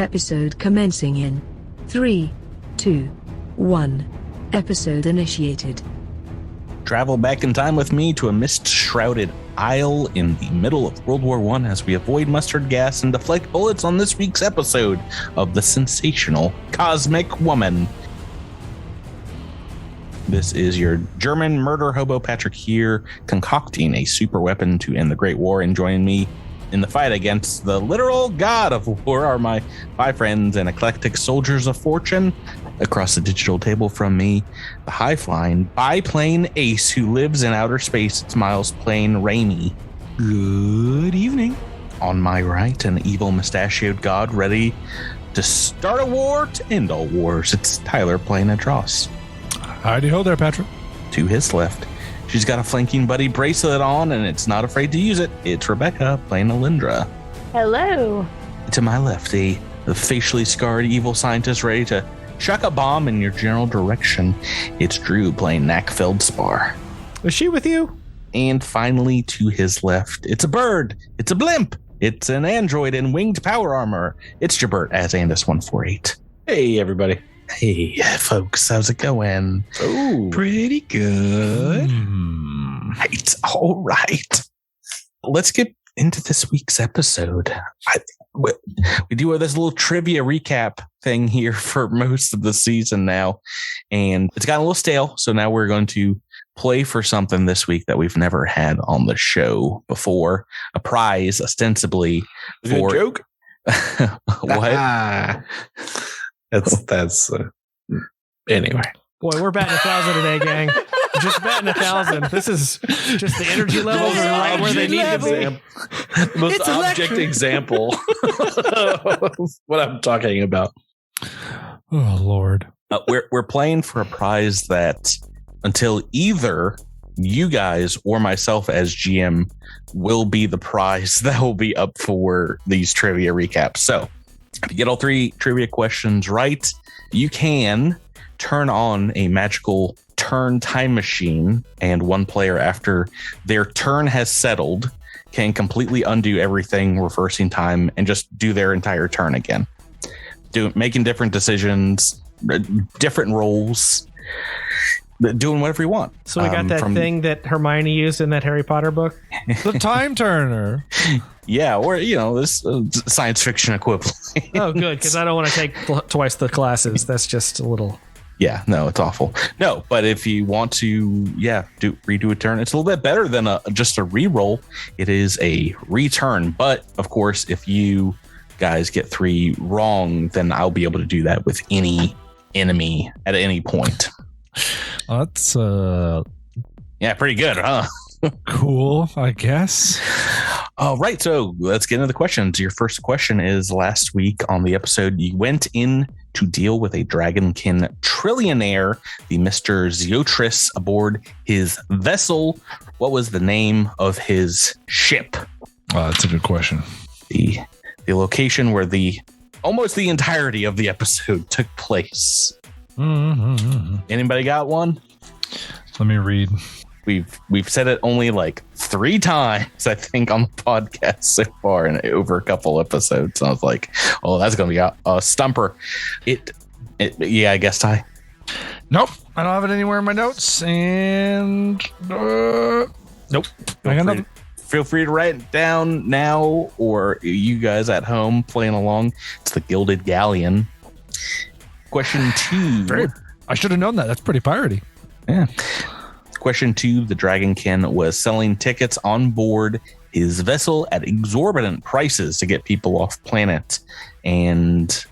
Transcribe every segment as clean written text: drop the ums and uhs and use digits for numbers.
Episode commencing in 3, 2, 1. Episode initiated. Travel back in time with me to a mist-shrouded isle in the middle of World War I as we avoid mustard gas and deflect bullets on this week's episode of The Sensational Cosmic Woman. This is your German murder hobo Patrick here, concocting a super weapon to end the Great War, and joining me in the fight against the literal god of war are my 5 friends and eclectic soldiers of fortune. Across the digital table from me, the high-flying biplane ace who lives in outer space. It's Miles Plane Rainey. Good evening. On my right, an evil mustachioed god ready to start a war to end all wars. It's Tyler Plane Adross. Howdy ho there, Patrick. To his left, she's got a flanking buddy bracelet on and it's not afraid to use it. It's Rebecca Plane Alindra. Hello. To my left, the facially scarred evil scientist ready to chuck a bomb in your general direction. It's Drew playing Knack Feldspar. Is she with you? And finally, to his left, it's a bird. It's a blimp. It's an android in winged power armor. It's Jabert as Andis148. Hey, everybody. Hey, folks. How's it going? Oh, pretty good. Right. All right. Let's get into this week's episode. We do this little trivia recap thing here for most of the season now, and it's gotten a little stale. So now we're going to play for something this week that we've never had on the show before. A prize, ostensibly. For a joke. What? That's anyway. Boy, we're batting 1,000 today, gang. Just batting 1,000. This is just the energy levels are right where they need to be. The most object example of what I'm talking about. Oh, Lord. We're playing for a prize that until either you guys or myself as GM will be the prize that will be up for these trivia recaps. So if you get all 3 trivia questions right, you can turn on a magical turn time machine, and one player, after their turn has settled, can completely undo everything, reversing time, and just do their entire turn again. Making different decisions, different roles, doing whatever you want. So we got that thing that Hermione used in that Harry Potter book? The time turner. Yeah, or, this science fiction equivalent. Oh, good, because I don't want to take twice the classes. That's just a little... Yeah, no, it's awful. No, but if you want to, redo a turn, it's a little bit better than just a re-roll. It is a return. But, of course, if you guys get 3 wrong, then I'll be able to do that with any enemy at any point. That's pretty good, huh? Cool, I guess. All right, so let's get into the questions. Your first question is, last week on the episode, you went in to deal with a dragonkin trillionaire, the Mr. Zeotris, aboard his vessel. What was the name of his ship? That's a good question. The location where almost the entirety of the episode took place. Anybody got one? Let me read. We've said it only like 3 times, I think, on the podcast so far, and over a couple episodes. I was like, "Oh, that's gonna be a stumper." I guess, Ty. Nope, I don't have it anywhere in my notes, and nope, I got nothing. Feel free to write it down now, or you guys at home playing along. It's the Gilded Galleon. Question 2. I should have known that. That's pretty piratey. Yeah. Question 2, the Dragonkin was selling tickets on board his vessel at exorbitant prices to get people off planet. And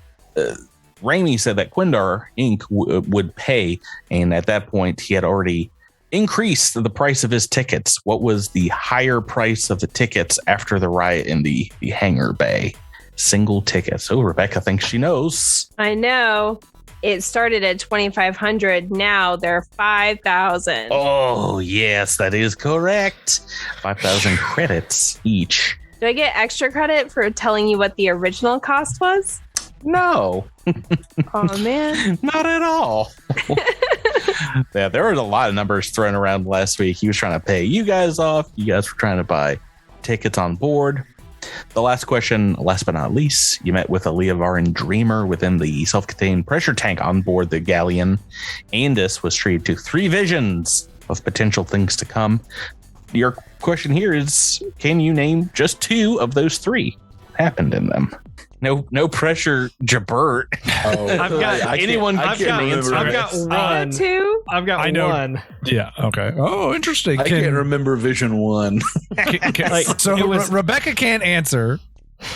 Rainey said that Quindar Inc. would pay. And at that point, he had already increased the price of his tickets. What was the higher price of the tickets after the riot in the hangar bay? Single tickets. Oh, Rebecca thinks she knows. I know. It started at 2,500. Now they're 5,000. Oh, yes, that is correct. 5,000 credits each. Do I get extra credit for telling you what the original cost was? No. Oh, man. Not at all. Yeah, there was a lot of numbers thrown around last week. He was trying to pay you guys off. You guys were trying to buy tickets on board. The last question, last but not least, you met with a Leovaran dreamer within the self-contained pressure tank on board the galleon. Andis was treated to 3 visions of potential things to come. Your question here is, can you name just 2 of those 3? What happened in them? No pressure, Jabert. Oh, I've got anyone. I've got one. 2. I've got I know. one. Yeah. Okay. Oh, interesting. I can't remember Vision 1. Rebecca can't answer.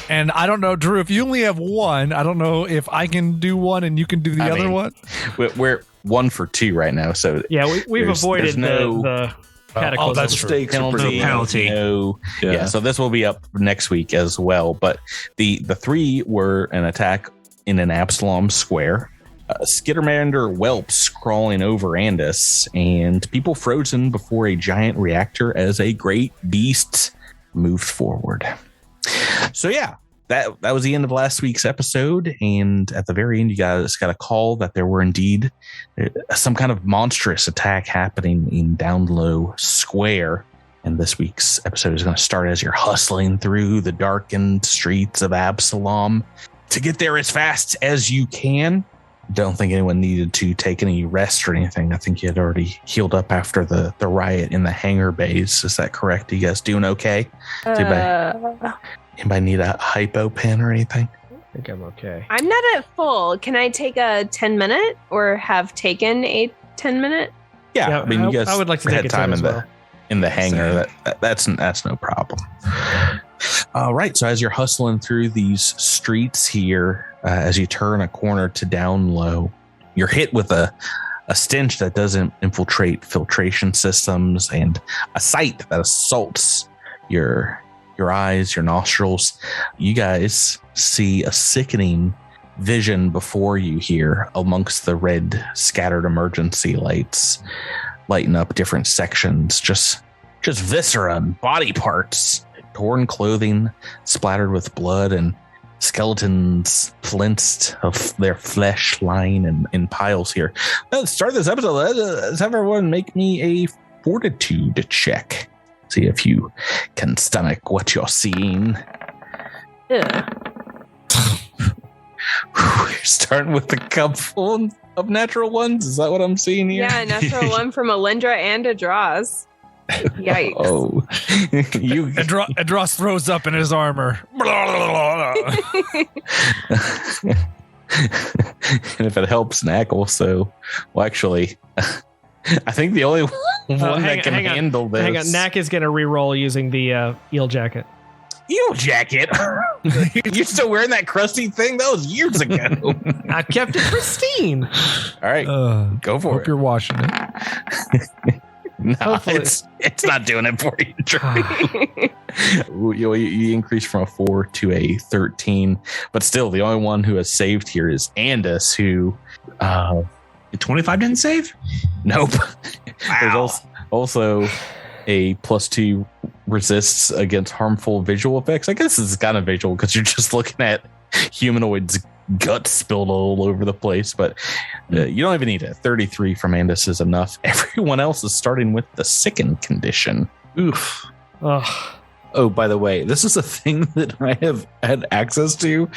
And I don't know, Drew, if you only have one, I don't know if I can do one and you can do the other one. We're 1 for 2 right now. So Yeah, we've avoided there's no the cataclysm. that's true. Stakes are pretty penalty. Yeah, so this will be up next week as well. But the 3 were an attack in an Absalom Square, Skittermander whelps crawling over Andis, and people frozen before a giant reactor as a great beast moved forward. So yeah, that was the end of last week's episode, and at the very end, you guys got a call that there were indeed some kind of monstrous attack happening in Downlow Square. And this week's episode is going to start as you're hustling through the darkened streets of Absalom to get there as fast as you can. Don't think anyone needed to take any rest or anything. I think you had already healed up after the riot in the hangar bays. Is that correct? Are you guys doing okay? Anybody need a hypo pen or anything? I think I'm okay. I'm not at full. Can I take a 10-minute or have taken a 10-minute? Yeah, I mean, you guys I would like to take had a time 10 as well. in the hangar. That's no problem. All right, so as you're hustling through these streets here, as you turn a corner to Downlow, you're hit with a stench that doesn't infiltrate filtration systems and a sight that assaults your eyes, your nostrils. You guys see a sickening vision before you here amongst the red scattered emergency lights lighting up different sections, just viscera and body parts, torn clothing splattered with blood, and skeletons flensed of their flesh lying in piles here. Let's start this episode. Let's have everyone make me a fortitude check. See if you can stomach what you're seeing. Yeah. You're starting with a cup full of natural ones. Is that what I'm seeing here? Yeah, natural one from Alindra and a Draws. Yikes. Oh, Adros throws up in his armor. And if it helps, Knack also. Well, actually, I think the only one that can handle this. Hang on, Knack is going to reroll using the eel jacket. Eel jacket? You're still wearing that crusty thing? That was years ago. I kept it pristine. All right, go for Hope it. you're washing it. No, Hopefully. it's not doing it for you, Drew. You increase from a 4 to a 13, but still, the only one who has saved here is Andis, who 25 didn't save? nope. Wow. There's also a +2 resists against harmful visual effects. I guess it's kind of visual because you're just looking at humanoids' guts spilled all over the place, but you don't even need it. 33 from Andis is enough. Everyone else is starting with the sicken condition. Oof. Ugh. Oh, by the way, this is a thing that I have had access to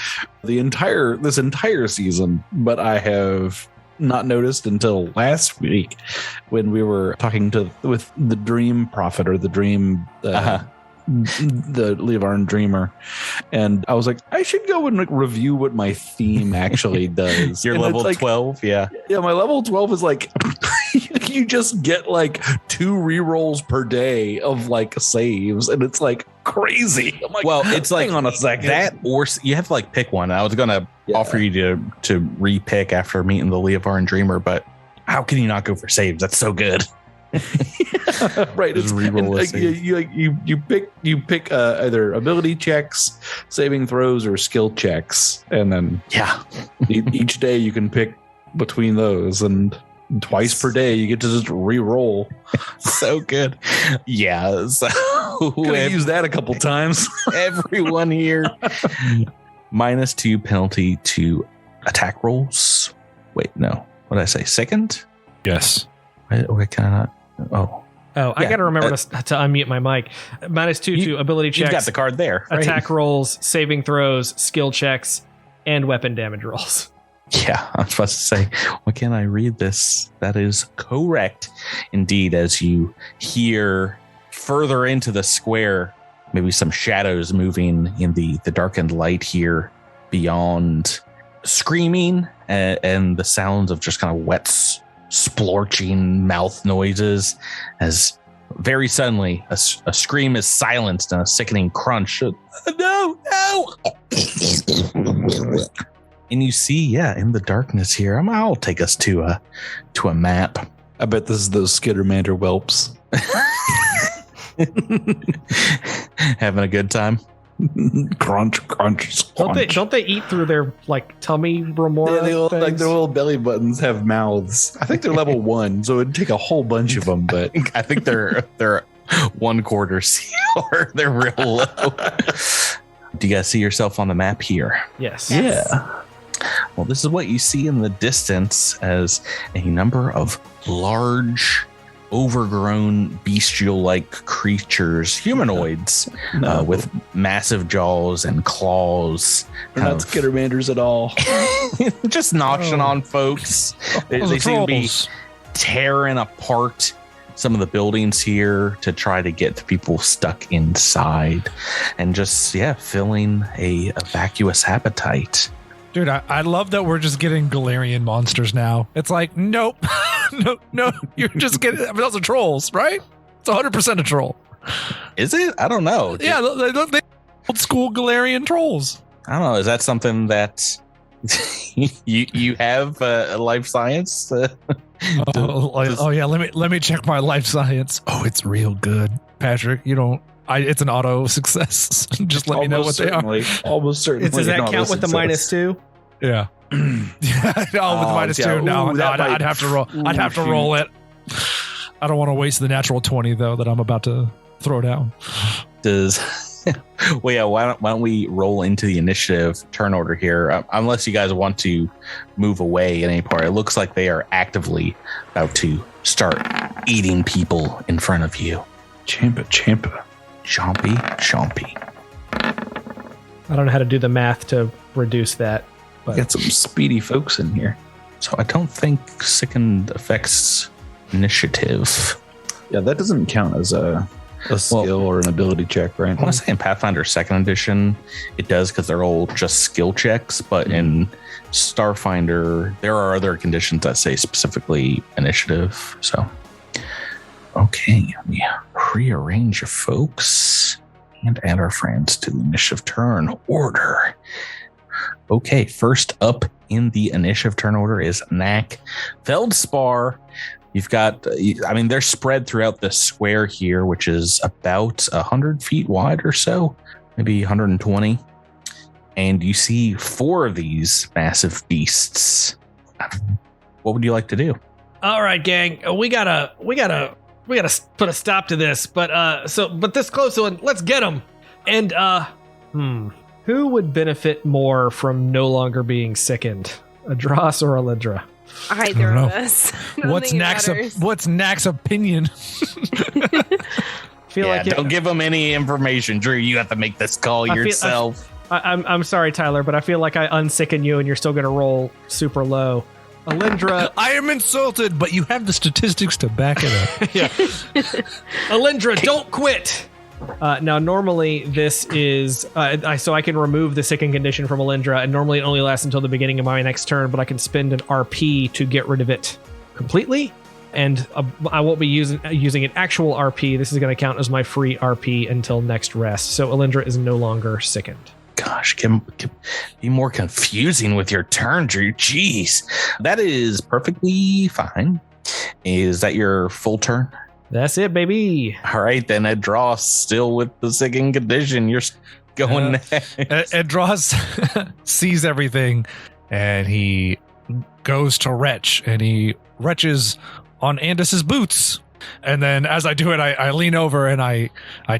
this entire season, but I have not noticed until last week when we were talking with the Dream Prophet or the Dream the Leovaran Dreamer, and I was like, I should go and review what my theme actually does. You're And level it's like, 12, yeah. Yeah, my level 12 is like you just get like 2 rerolls per day of like saves, and it's like crazy. I'm like, Well, it's like hang on a second. that, or you have to like pick one. I was gonna offer you to re-pick after meeting the Leovaran Dreamer, but how can you not go for saves? That's so good. Right, Just it's reroll and, a like, save. you pick either ability checks, saving throws, or skill checks, and then Yeah. each day you can pick between those, and twice per day you get to just re-roll. So good. Yeah. So Could have used that a couple times. everyone here -2 penalty to attack rolls. Wait, no. What did I say? Second? Yes. Wait, can I not? Oh, Oh, I Yeah, got to remember to unmute my mic. -2 to ability checks. You've got the card there. Right? Attack rolls, saving throws, skill checks, and weapon damage rolls. Yeah, I was supposed to say, why can't I read this? That is correct. Indeed, as you hear further into the square, maybe some shadows moving in the darkened light here beyond, screaming and the sounds of just kind of wet, splorching mouth noises, as very suddenly a scream is silenced and a sickening crunch. No! And you see, in the darkness here, I'll take us to a map. I bet this is those Skittermander whelps. Having a good time. Crunch, crunch, crunch. Don't they eat through their like tummy remora? Yeah, their things? little belly buttons have mouths. I think they're level 1, so it'd take a whole bunch of them. But I think they're 1/4 seal. They're real low. Do you guys see yourself on the map here? Yes. yeah, Well, this is what you see in the distance as a number of large, overgrown, bestial-like creatures, humanoids, with massive jaws and claws. they're not Skittermanders at all. Just noshing on folks. They seem to be tearing apart some of the buildings here to try to get the people stuck inside, and just filling a vacuous appetite. Dude, I love that we're just getting Galarian monsters now. It's like, nope. no, you're just getting, those are trolls, right? It's 100% a troll. Is it? I don't know. Yeah, they old school Galarian trolls. I don't know. Is that something that you have life science? Yeah. Let me check my life science. Oh, it's real good, Patrick. It's an auto success. Just let me know what they are. Almost certainly. Does that count with the -2? Yeah. With -2. No, I'd have to roll. I'd have to roll it. I don't want to waste the natural 20 though that I'm about to throw down. Why don't we roll into the initiative turn order here? Unless you guys want to move away at any part. It looks like they are actively about to start eating people in front of you. Champa. Chompy. I don't know how to do the math to reduce that. But Got some speedy folks in here. So I don't think Sickened affects initiative. Yeah, that doesn't count as a skill or an ability check, right? I want to say in Pathfinder 2nd edition, it does because they're all just skill checks. But in Starfinder, there are other conditions that say specifically initiative. So, okay, let me rearrange your folks and add our friends to the initiative turn order. Okay, first up in the initiative turn order is Knack Feldspar. You've got, they're spread throughout the square here, which is about 100 feet wide or so, maybe 120. And you see 4 of these massive beasts. What would you like to do? all right, gang, we gotta put a stop to this. But this close one, let's get them. And who would benefit more from no longer being sickened, a Dross or a Lindra? Either of us. What's Knack's opinion? Don't give them any information, Drew. You have to make this call yourself. I'm sorry, Tyler, but I feel like I unsicken you, and you're still gonna roll super low. Alindra, I am insulted, but you have the statistics to back it up. yeah. Alindra, don't quit. Now, normally this is so I can remove the sicken condition from Alindra, and normally it only lasts until the beginning of my next turn, but I can spend an RP to get rid of it completely, and I won't be using an actual RP. This is going to count as my free RP until next rest. So Alindra is no longer sickened. Gosh, can be more confusing with your turn, Drew. Jeez, that is perfectly fine. Is that your full turn? That's it, baby. All right, then Ed Dross still with the sickened condition. You're going next. Ed Dross sees everything, and he goes to retch, and he retches on Andis's boots. And then as I do it, I lean over and I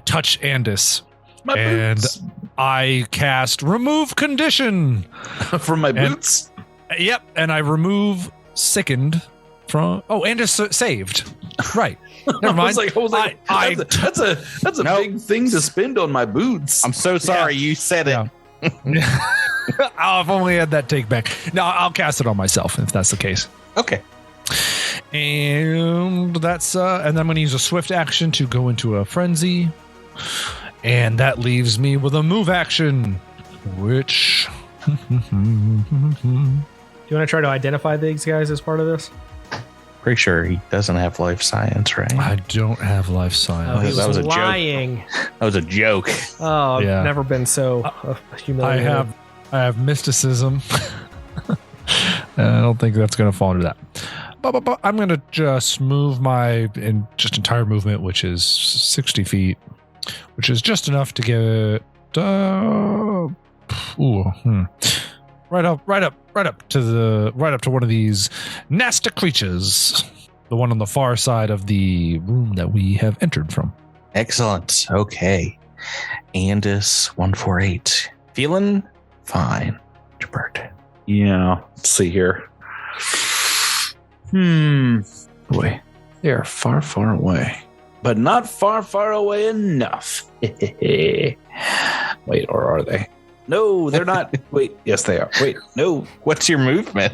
touch Andis. Boots. I cast remove condition from my boots. Yep, and I remove sickened from. Oh, Andis saved. Right. Never mind. I was like, that's a Nope. big thing to spend on my boots. I'm so sorry you said it. Yeah. I've only had that take back. No, I'll cast it on myself if that's the case. Okay. And that's and then I'm going to use a swift action to go into a frenzy, and that leaves me with a move action, which. Do you want to try to identify these guys as part of this? Pretty sure he doesn't have life science, right? I don't have life science. He that was was a joke. lying. That was a joke. Oh, I've Yeah. never been so humiliated. I have mysticism. And I don't think that's going to fall into that. But I'm going to just move my entire movement, which is 60 feet, which is just enough to get right up to one of these nasty creatures, the one on the far side of the room that we have entered from. Excellent. Okay. Andis 148. Feeling fine. Jabert. Yeah. Let's see here. Boy, they are far, far away, but not far, far away enough. Wait, or are they? No, they're not. Wait, yes, they are. Wait, no. What's your movement?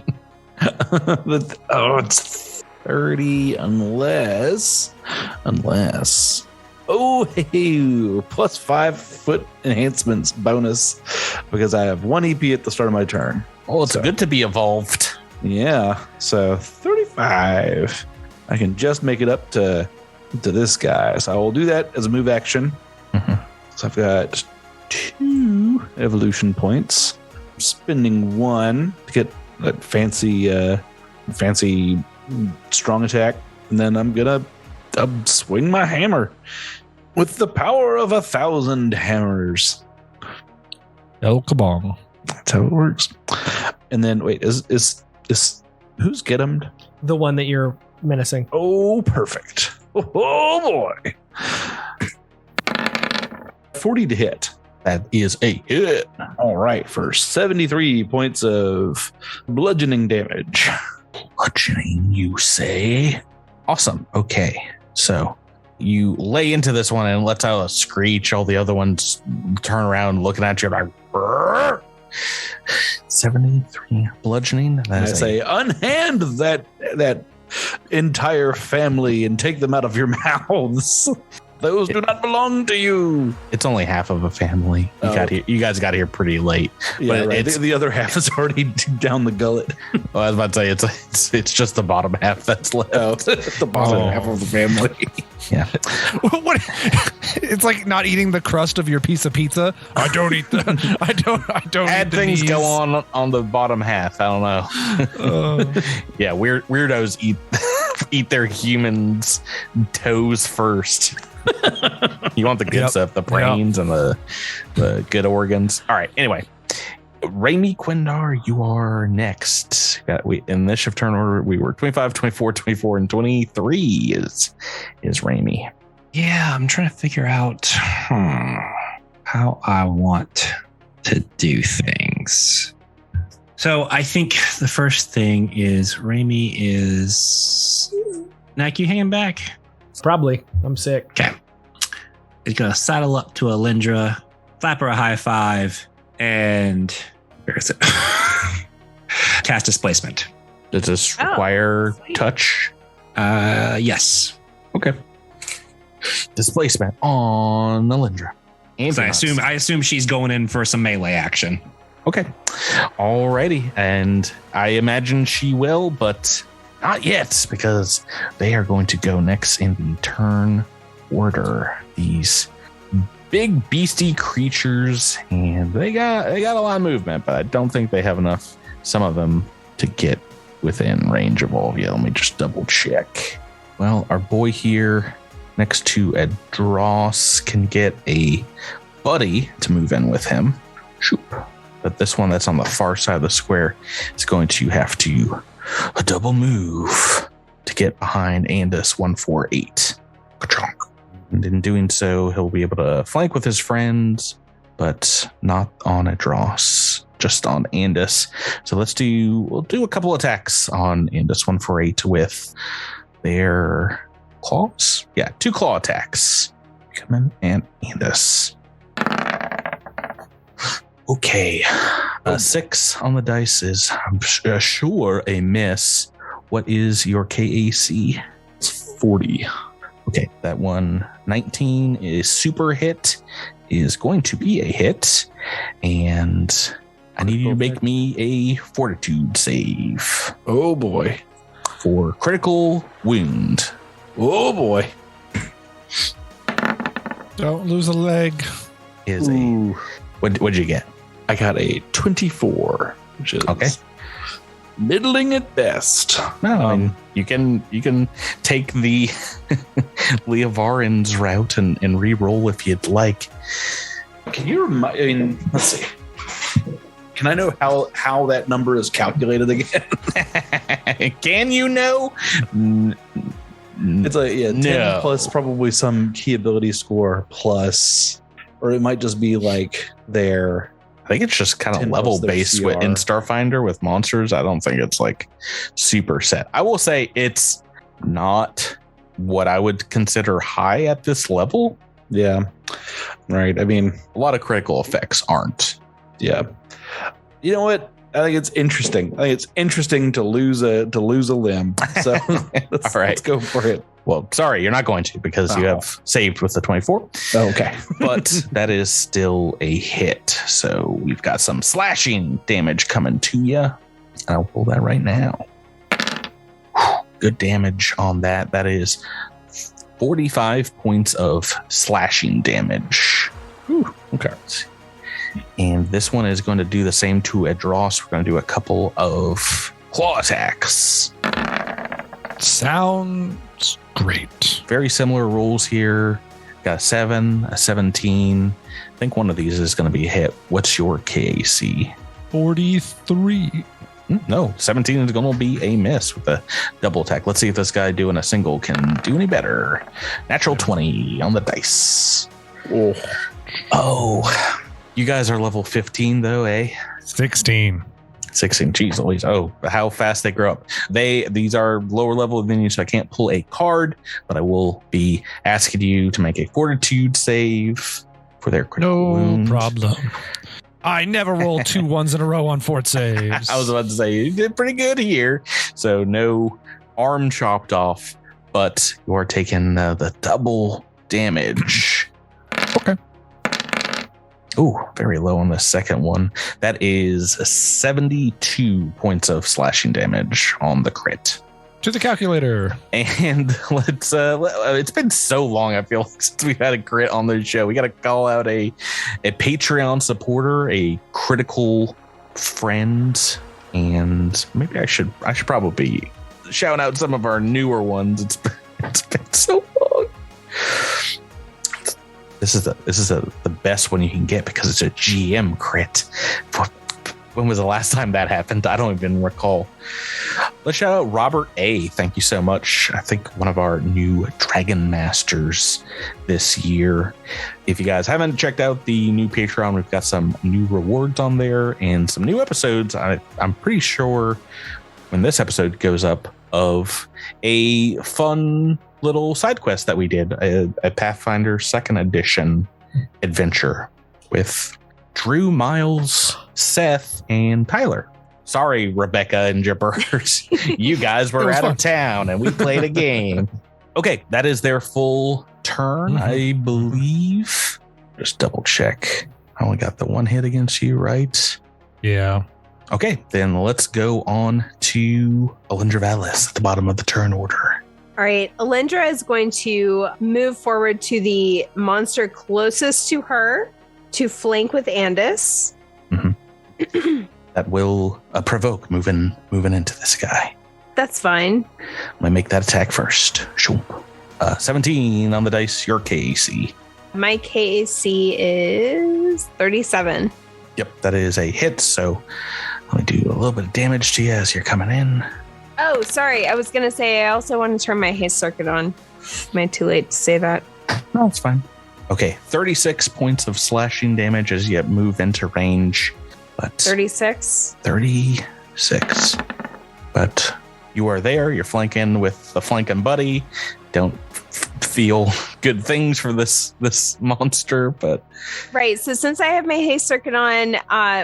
Oh, it's 30 unless. Oh, hey, plus 5 foot enhancements bonus because I have 1 EP at the start of my turn. Oh, it's good to be evolved. Yeah, so 35. I can just make it up to this guy. So I will do that as a move action. Mhm. So I've got 2 evolution points. I'm spending 1 to get that fancy strong attack, and then I'm gonna swing my hammer with the power of 1,000 hammers. El Kabong. That's how it works. And then wait, is who's get him? The one that you're menacing. Oh, perfect. Oh boy. 40 to hit. That is a hit. All right, for 73 points of bludgeoning damage. Bludgeoning, you say? Awesome. Okay. So you lay into this one and lets out a screech. All the other ones turn around looking at you like, "Brrr." 73 bludgeoning. I That is say, unhand that entire family and take them out of your mouths. Those do not belong to you. it's only half of a family. You guys got here pretty late. Yeah, But right. it's- The other half is already down the gullet. Well, I was about to say it's just the bottom half that's left. Oh, the bottom half of the family. Yeah. What? It's like not eating the crust of your piece of pizza. I don't eat the. I don't. Bad eat the things knees. go on the bottom half. I don't know. Yeah, weirdos eat their humans' toes first. You want the good Yep. stuff, the brains and the good organs. All right. Anyway, Raimi Quindar, you are next. In this shift turn order, we were 25, 24, 24, and 23 is Raimi. Yeah, I'm trying to figure out how I want to do things. So I think the first thing is Raimi is... Nak, you hanging back? Probably. I'm sick. Okay. He's going to saddle up to Alindra, clap her a high five, and... Where is it? Cast Displacement. Does this require touch? Yes. Okay. Displacement on Alindra. So I assume she's going in for some melee action. Okay. Alrighty. And I imagine she will, but not yet, because they are going to go next in the turn order. These big beastie creatures, and they got a lot of movement, but I don't think they have enough, some of them, to get within range of all of you. Let me just double check. Well, our boy here next to Adros can get a buddy to move in with him. Shoop. But this one that's on the far side of the square is going to have to a double move to get behind Andis 148. And in doing so, he'll be able to flank with his friends, but not on Adros, just on Andis. So we'll do a couple attacks on Andis 148 with their claws. Yeah, 2 claw attacks. Come in and Andis. Okay. 6 on the dice is sure a miss. What is your KAC? It's 40. Okay, that one 19 is super hit, is going to be a hit, and I need you to make me a fortitude save Oh boy. for critical wound. Oh boy. Don't lose a leg. Is a Ooh. what'd you get? I got a 24, which is Okay. middling at best. No, I mean, you can take the Leovarin's route and re-roll if you'd like. Can you remind? I mean, let's see. Can I know how that number is calculated again? Can you know? It's a 10 No. plus probably some key ability score plus, or it might just be like their. I think it's just kind of 10 plus level their based CR. in Starfinder with monsters. I don't think it's like super set. I will say it's not what I would consider high at this level. Yeah, right. I mean, A lot of critical effects aren't. yeah. You know what? I think it's interesting. I think it's interesting to lose a limb. So let's, All right. let's go for it. Well, sorry, you're not going to because you Oh. have saved with the 24. Okay. But that is still a hit. So we've got some slashing damage coming to you. I'll pull that right now. Good damage on that. That is 45 points of slashing damage. Okay. And this one is going to do the same to Edros. We're going to do a couple of claw attacks. Sounds great. Very similar rules here. Got a 7, a 17. I think one of these is going to be a hit. What's your KAC? 43. No, 17 is going to be a miss with a double attack. Let's see if this guy doing a single can do any better. Natural 20 on the dice. Oh, you guys are level 15 though, eh? 16. 16. Jeez, always. Oh, how fast they grow up. These are lower level than you, so I can't pull a card, but I will be asking you to make a fortitude save for their critical No wound. problem. I never rolled 2 ones in a row on fort saves. I was about to say you did pretty good here. So no arm chopped off, but you are taking the double damage. Okay. Ooh, very low on the second one. That is 72 points of slashing damage on the crit. To the calculator. And it's been so long, I feel like, since we've had a crit on the show. We got to call out a Patreon supporter, a critical friend, and maybe I should probably shout out some of our newer ones. It's been so long. This is the best one you can get because it's a GM crit. When was the last time that happened? I don't even recall. Let's shout out Robert A. Thank you so much. I think one of our new Dragon Masters this year. If you guys haven't checked out the new Patreon, we've got some new rewards on there and some new episodes. I'm pretty sure when this episode goes up of a fun little side quest that we did, a Pathfinder 2nd edition adventure with Drew, Miles, Seth, and Tyler. Sorry, Rebecca and Jabbers. You guys were out of town and we played a game. Okay, that is their full turn, I believe. Just double check. I only got the one hit against you, right? Yeah. Okay, then let's go on to Alindra Valis at the bottom of the turn order. All right, Alindra is going to move forward to the monster closest to her to flank with Andis. That will provoke moving into this guy. That's fine. Let me make that attack first. 17 on the dice, your KAC. My KAC is 37. Yep, that is a hit. So let me do a little bit of damage to you as you're coming in. Oh, sorry. I was going to say I also want to turn my haste circuit on. Am I too late to say that? No, it's fine. Okay, 36 points of slashing damage as you move into range. But 36. 36. But you are there. You're flanking with the flanking buddy. don't feel good things for this monster, but right. So since I have my haste circuit on,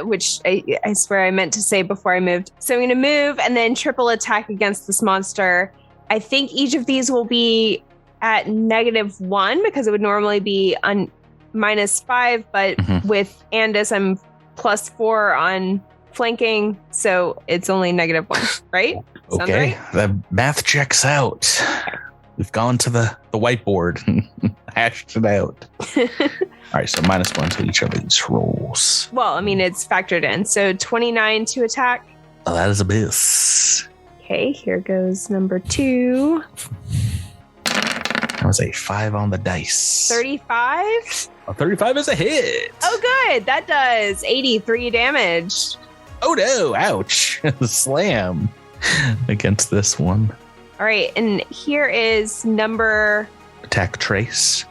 which I swear I meant to say before I moved, so I'm going to move and then triple attack against this monster. I think each of these will be at -1 because it would normally be on -5, but with Andis, I'm +4 on flanking, so it's only -1, right? Sounds okay, right? the math checks out. We've gone to the whiteboard and hashed it out. All right, so -1 to each of these rolls. Well, I mean, it's factored in. So 29 to attack. Oh, that is a miss. Okay, here goes number 2. That was a 5 on the dice. 35. 35 is a hit. Oh, good. That does 83 damage. Oh no! Ouch! Slam against this one. All right, and here is number. Attack trace.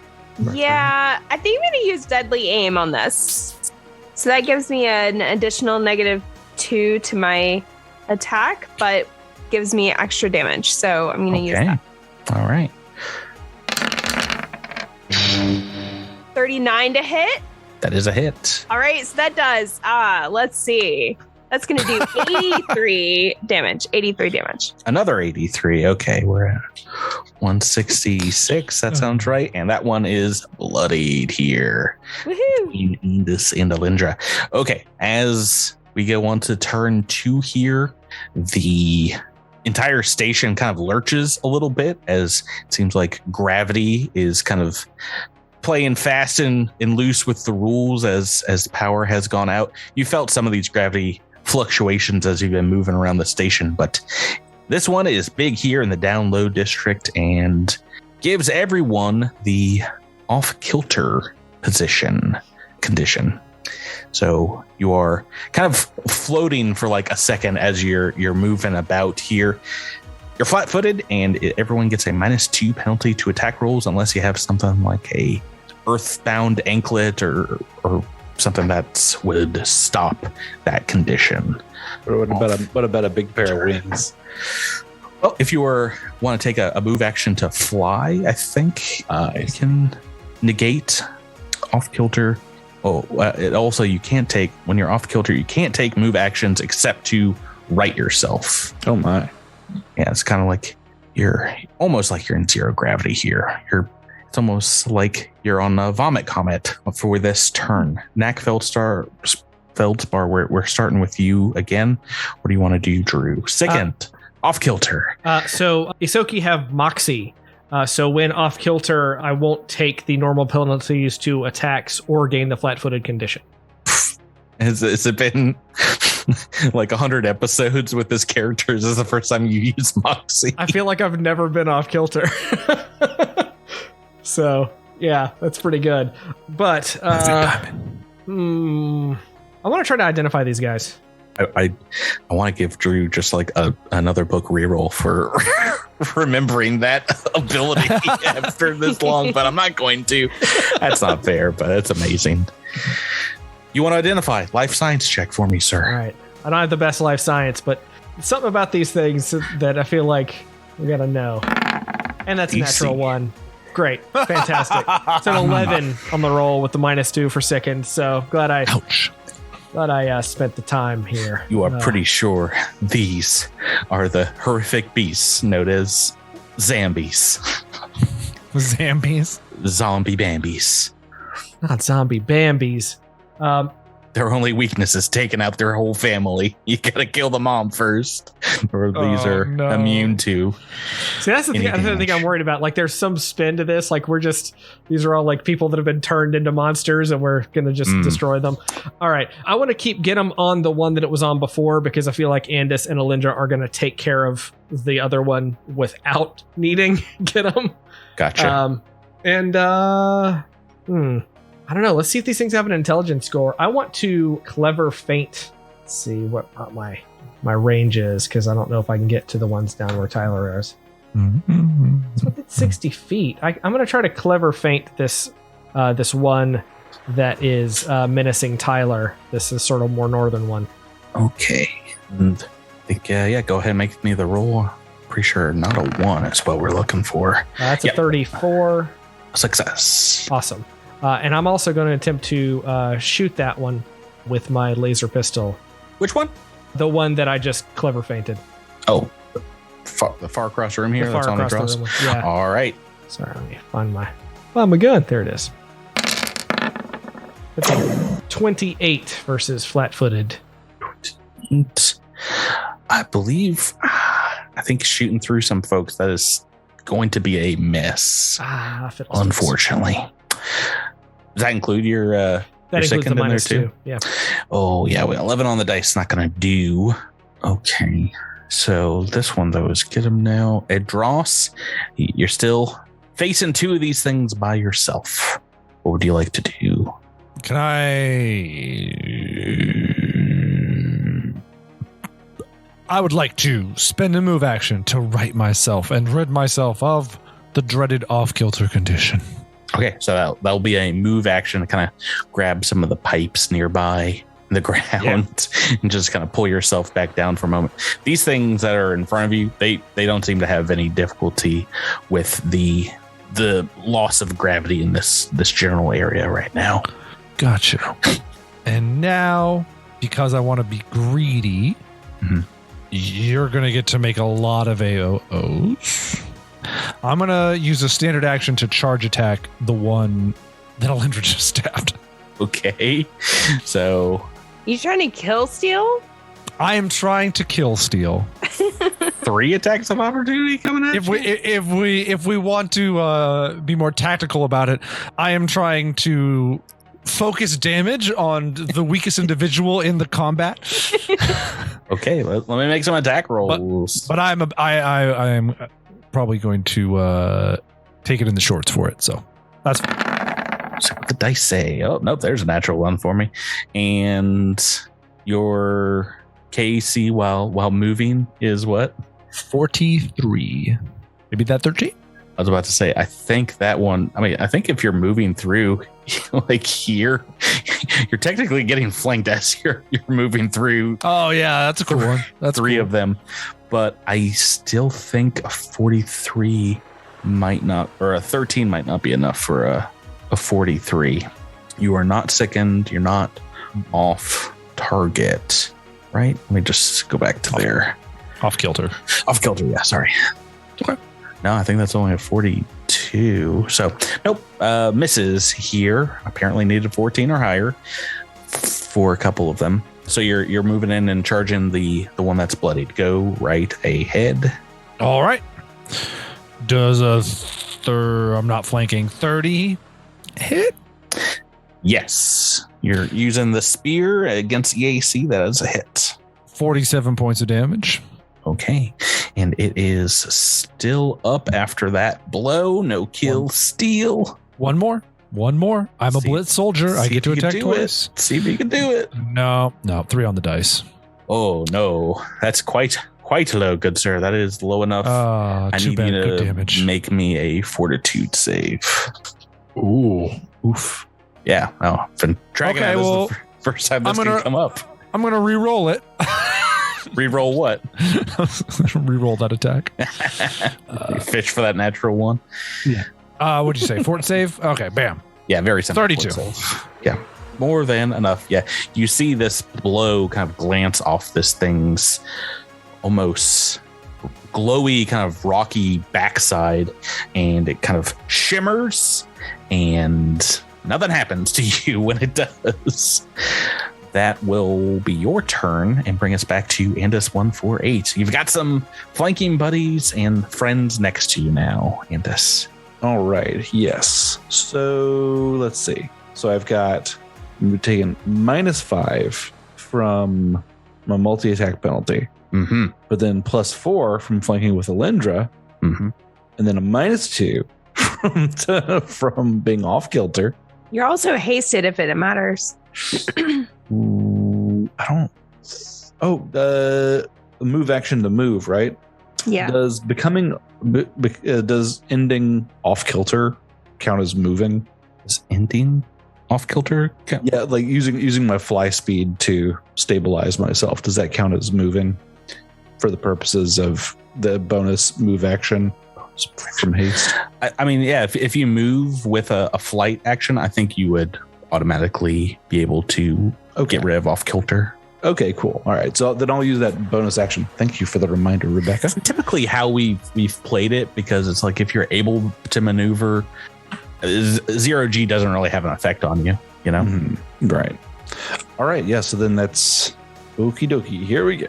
Yeah, I think I'm going to use deadly aim on this. So that gives me an additional -2 to my attack, but gives me extra damage. So I'm going to use that. All right. 39 to hit. That is a hit. All right, so that does. Let's see. That's going to do 83 damage. 83 damage. Another 83. Okay, we're at 166. That sounds right. And that one is bloodied here. Woohoo! In this and Alindra. Okay, as we go on to turn 2 here, the entire station kind of lurches a little bit as it seems like gravity is kind of playing fast and loose with the rules as power has gone out. You felt some of these gravity fluctuations as you've been moving around the station, but this one is big here in the Downlow district and gives everyone the off-kilter condition. So you are kind of floating for like a second as you're moving about here. You're flat-footed, and everyone gets a -2 penalty to attack rolls unless you have something like a earthbound anklet or something that would stop that condition. What about a big pair of wings? Well, if you want to take a move action to fly, I think you can negate off-kilter. Oh, it also you can't take when you're off-kilter. You can't take move actions except to right yourself. Oh my! Yeah, it's kind of like you're almost like you're in zero gravity here. It's almost like you're on a vomit comet for this turn. Knack Feldspar, we're starting with you again. What do you want to do, Drew? Second, off kilter. So Isoki have Moxie. So when off kilter, I won't take the normal penalties to attacks or gain the flat-footed condition. Has it been like 100 episodes with this character? Is this the first time you use Moxie? I feel like I've never been off kilter. So yeah, that's pretty good. But I want to try to identify these guys. I want to give Drew just like another book reroll for remembering that ability after this long, but I'm not going to. That's not fair, but it's amazing. You want to identify life science check for me, sir? All right. I don't have the best life science, but something about these things that I feel like we gotta know. And that's a natural one. Great. Fantastic. It's an 11 on the roll with the -2 for second. So glad I spent the time here. You are pretty sure these are the horrific beasts known as Zambies. Zambies? Zombie Bambies. Not zombie Bambies. Their only weakness is taking out their whole family. You gotta kill the mom first, or these are immune to. See, that's the thing. I think I'm worried about. Like, there's some spin to this. Like, these are all like people that have been turned into monsters, and we're gonna just destroy them. All right, I want to get them on the one that it was on before because I feel like Andis and Alindra are gonna take care of the other one without needing get them. Gotcha. I don't know. Let's see if these things have an intelligence score. I want to clever feint. Let's see what my range is because I don't know if I can get to the ones down where Tyler is. It's within 60 feet. I'm going to try to clever feint this one that is menacing Tyler. This is sort of more northern one. Okay. And I think, go ahead and make me the roll. Pretty sure not a 1 is what we're looking for. That's a 34. Success. Awesome. And I'm also going to attempt to shoot that one with my laser pistol. Which one? The one that I just clever fainted. Oh, the far across the room here. The That's far on the across draws. the room. Yeah. All right. Sorry, let me find my gun. There it is. 28 versus flat-footed. I believe, I think shooting through some folks, that is going to be a miss. Unfortunately. Does that include your that includes second the in there -2. Yeah. Oh, yeah. Well, 11 on the dice is not going to do. Okay. So this one, though, is get him now. Edros, you're still facing 2 of these things by yourself. What would you like to do? Can I would like to spend a move action to right myself and rid myself of the dreaded off-kilter condition. Okay, so that'll be a move action to kind of grab some of the pipes nearby the ground and just kind of pull yourself back down for a moment. These things that are in front of you, they don't seem to have any difficulty with the loss of gravity in this general area right now. Gotcha. And now, because I want to be greedy, you're going to get to make a lot of AOs. I'm going to use a standard action to charge attack the one that Alindra just stabbed. Okay. So... You trying to kill Steel? I am trying to kill Steel. 3 attacks of opportunity coming at you? If we want to be more tactical about it, I am trying to focus damage on the weakest individual in the combat. Okay, let me make some attack rolls. But I am probably going to take it in the shorts for it. So that's So what the dice say? Oh, nope, there's a natural 1 for me. And your KC while moving is what? 43. Maybe that 13? I was about to say, I think that one, I think if you're moving through like here, you're technically getting flanked as you're moving through. Oh, yeah, that's a cool one. That's 3 cool. of them. But I still think a 43 might not, or a 13 might not be enough for a 43. You are not sickened. You're not off target, right? Let me just go back to there. Off kilter. Off kilter, yeah, sorry. Okay. No, I think that's only a 42. So, nope. Misses here. Apparently needed 14 or higher for a couple of them. So you're moving in and charging the one that's bloodied. Go right ahead. All right. Does I'm not flanking, 30 hit? Yes. You're using the spear against EAC. That is a hit. 47 points of damage. Okay. And it is still up after that blow. No kill, steal. One more. I'm a blitz soldier. I get to attack twice. See if you can do it. No, 3 on the dice. Oh, no. That's quite low, good sir. That is low enough. I Too need bad. you Good to damage. make me a fortitude save. Ooh. Oof. Yeah. Oh, been tracking Okay, this well, is the first time this I'm can gonna- come up. I'm going to re-roll it. Reroll what? Re-roll that attack. Fish for that natural 1. What'd you say? Fort save? Okay, bam. Yeah, very simple. 32. Yeah, more than enough. Yeah, you see this blow kind of glance off this thing's almost glowy, kind of rocky backside, and it kind of shimmers, and nothing happens to you when it does. That will be your turn and bring us back to Andis 148. You've got some flanking buddies and friends next to you now, Andis. All right. Yes. So let's see. So I'm taking -5 from my multi-attack penalty, but then +4 from flanking with Alindra, and then a -2 from being off kilter. You're also hasted if it matters. Ooh, I don't. Oh, move action to move, right? Yeah. Does ending off kilter count as moving? Is ending off kilter? Yeah, like using my fly speed to stabilize myself. Does that count as moving? for the purposes of the bonus move action from haste. I mean, yeah, if you move with a flight action, I think you would automatically be able to get rid of off kilter. Okay, cool. All right. So then I'll use that bonus action. Thank you for the reminder, Rebecca. Typically how we've played it, because it's like if you're able to maneuver, 0G doesn't really have an effect on you, you know? Mm-hmm. Right. All right. Yeah. So then that's okie dokie. Here we go.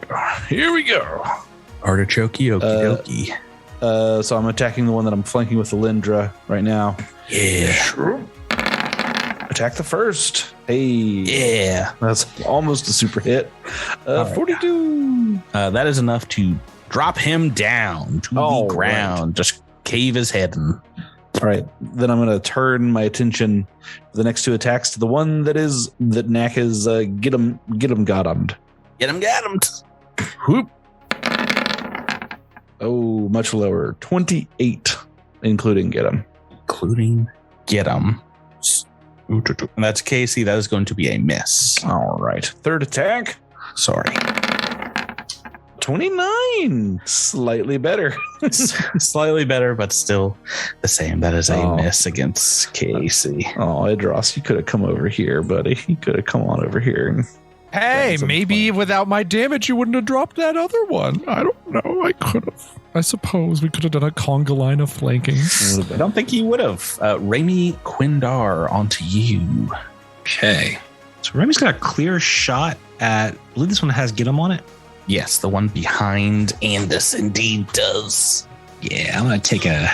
Artichokey, okie dokie. So I'm attacking the one that I'm flanking with Alindra right now. Yeah. Sure. Attack the first. Hey. Yeah. That's almost a super hit. 42. That is enough to drop him down to the ground. Right. Just cave his head in. All right. Then I'm going to turn my attention for the next two attacks to the one that Knack is get him got-emed. Get him got-emed. Whoop. Oh, much lower. 28, including get him. Including get him. And that's Casey. That is going to be a miss. All right. Third attack. Sorry. 29. Slightly better. Slightly better, but still the same. That is a miss against Casey. Oh, Idros, you could have come over here, buddy. You could have come on over here. And hey, maybe without my damage, you wouldn't have dropped that other one. I don't know. I could have. I suppose we could have done a conga line of flanking. I don't think you would have. Raimi Quindar, onto you. Okay. So Raimi's got a clear shot at, I believe this one has get him on it. Yes, the one behind Andis indeed does. Yeah, I'm going to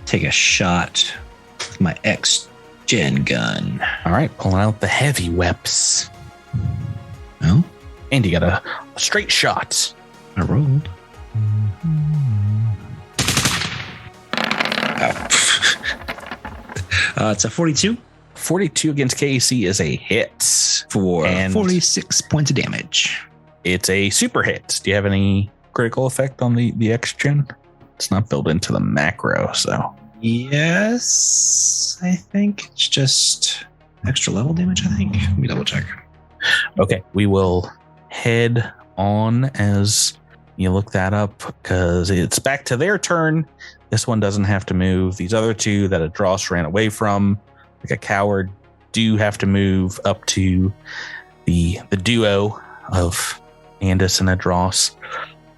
take a shot with my X-Gen gun. All right, pulling out the heavy weps. Oh. And you got a straight shot. I rolled. It's a 42. 42 against KC is a hit. For 46 points of damage. It's a super hit. Do you have any critical effect on the X-Gen? It's not built into the macro, so. Yes, I think it's just extra level damage, I think. Let me double check. Okay, we will head on as you look that up, because it's back to their turn. This one doesn't have to move. These other two that Adros ran away from, like a coward, do have to move up to the duo of Andis and Adros.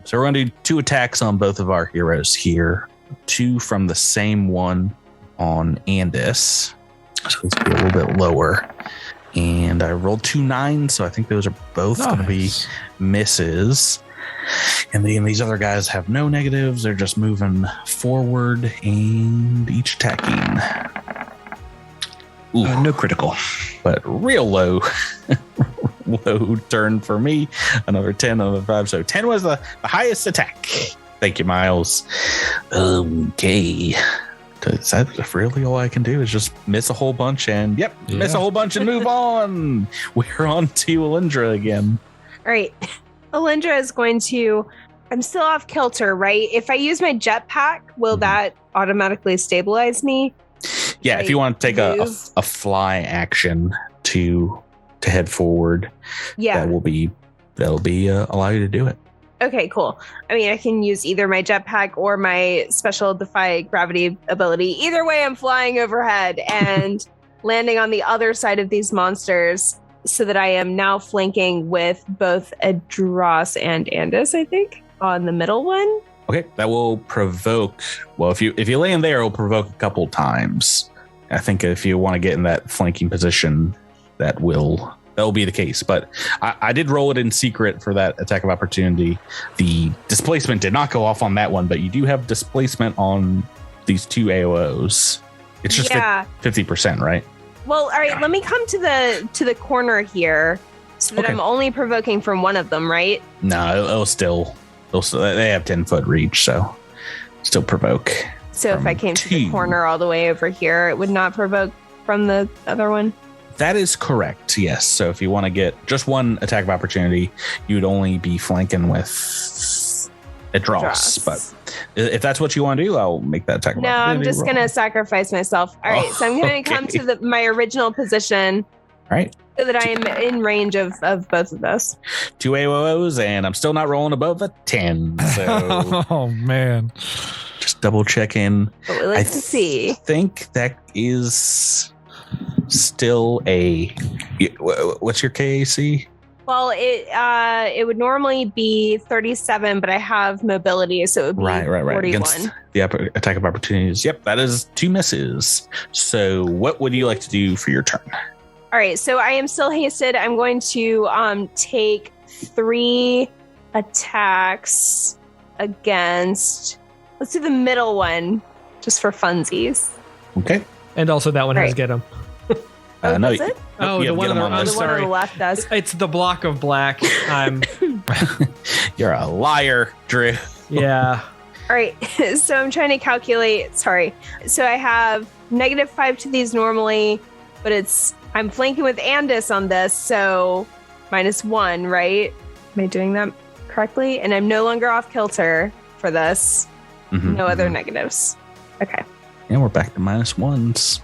So we're going to do 2 attacks on both of our heroes here. 2 from the same one on Andis. So let's be a little bit lower. And I rolled 2 9s, so I think those are both going to be misses. And then these other guys have no negatives. They're just moving forward and each attacking. No critical. But real low. Low turn for me. Another 10, another 5. So 10 was the highest attack. Thank you, Miles. Okay. Is that really all I can do is just miss a whole bunch and miss a whole bunch and move on. We're on to Alindra again. All right. Alindra is going to, I'm still off kilter, right? If I use my jetpack, will that automatically stabilize me? Yeah, if you want to take a fly action to head forward, that'll be allow you to do it. Okay, cool. I mean, I can use either my jetpack or my special defy gravity ability. Either way, I'm flying overhead and landing on the other side of these monsters, so that I am now flanking with both Adros and Andis, I think, on the middle one. Okay, that will provoke. Well, if you land there, it'll provoke a couple times. I think if you want to get in that flanking position, that'll be the case. But I did roll it in secret for that attack of opportunity. The displacement did not go off on that one, but you do have displacement on these 2 AOs. It's just 50%, right? Well, all right. Let me come to the corner here, so that I'm only provoking from one of them, right? No, it'll still they have 10-foot reach, so still provoke. So if I came to the corner all the way over here, it would not provoke from the other one? That is correct, yes. So if you want to get just one attack of opportunity, you would only be flanking with Adros. But if that's what you want to do, I'll make that attack of opportunity. No, I'm just going to sacrifice myself. All right, so I'm going to come to my original position right. So that I am in range of both of those. 2 AOs, and I'm still not rolling above a 10. So Oh man. just double checking. But we like to see. I think that is still a. What's your KAC? Well, it would normally be 37, but I have mobility, so it would be Right. 41. Against the attack of opportunities. Yep, that is 2 misses. So what would you like to do for your turn? All right, so I am still hasted. I'm going to take 3 attacks against. Let's do the middle one, just for funsies. Okay. And also that one has Right. get him. No. Does it? Oh, you the one get on them the, on I'm this. The one on sorry. the left does. It's the block of black. I'm You're a liar, Drew. yeah. All right, so I'm trying to calculate. Sorry. So I have -5 to these normally, but I'm flanking with Andis on this, so -1, right? Am I doing that correctly? And I'm no longer off kilter for this. Mhm, No other mhm. negatives. Okay. And we're back to -1s.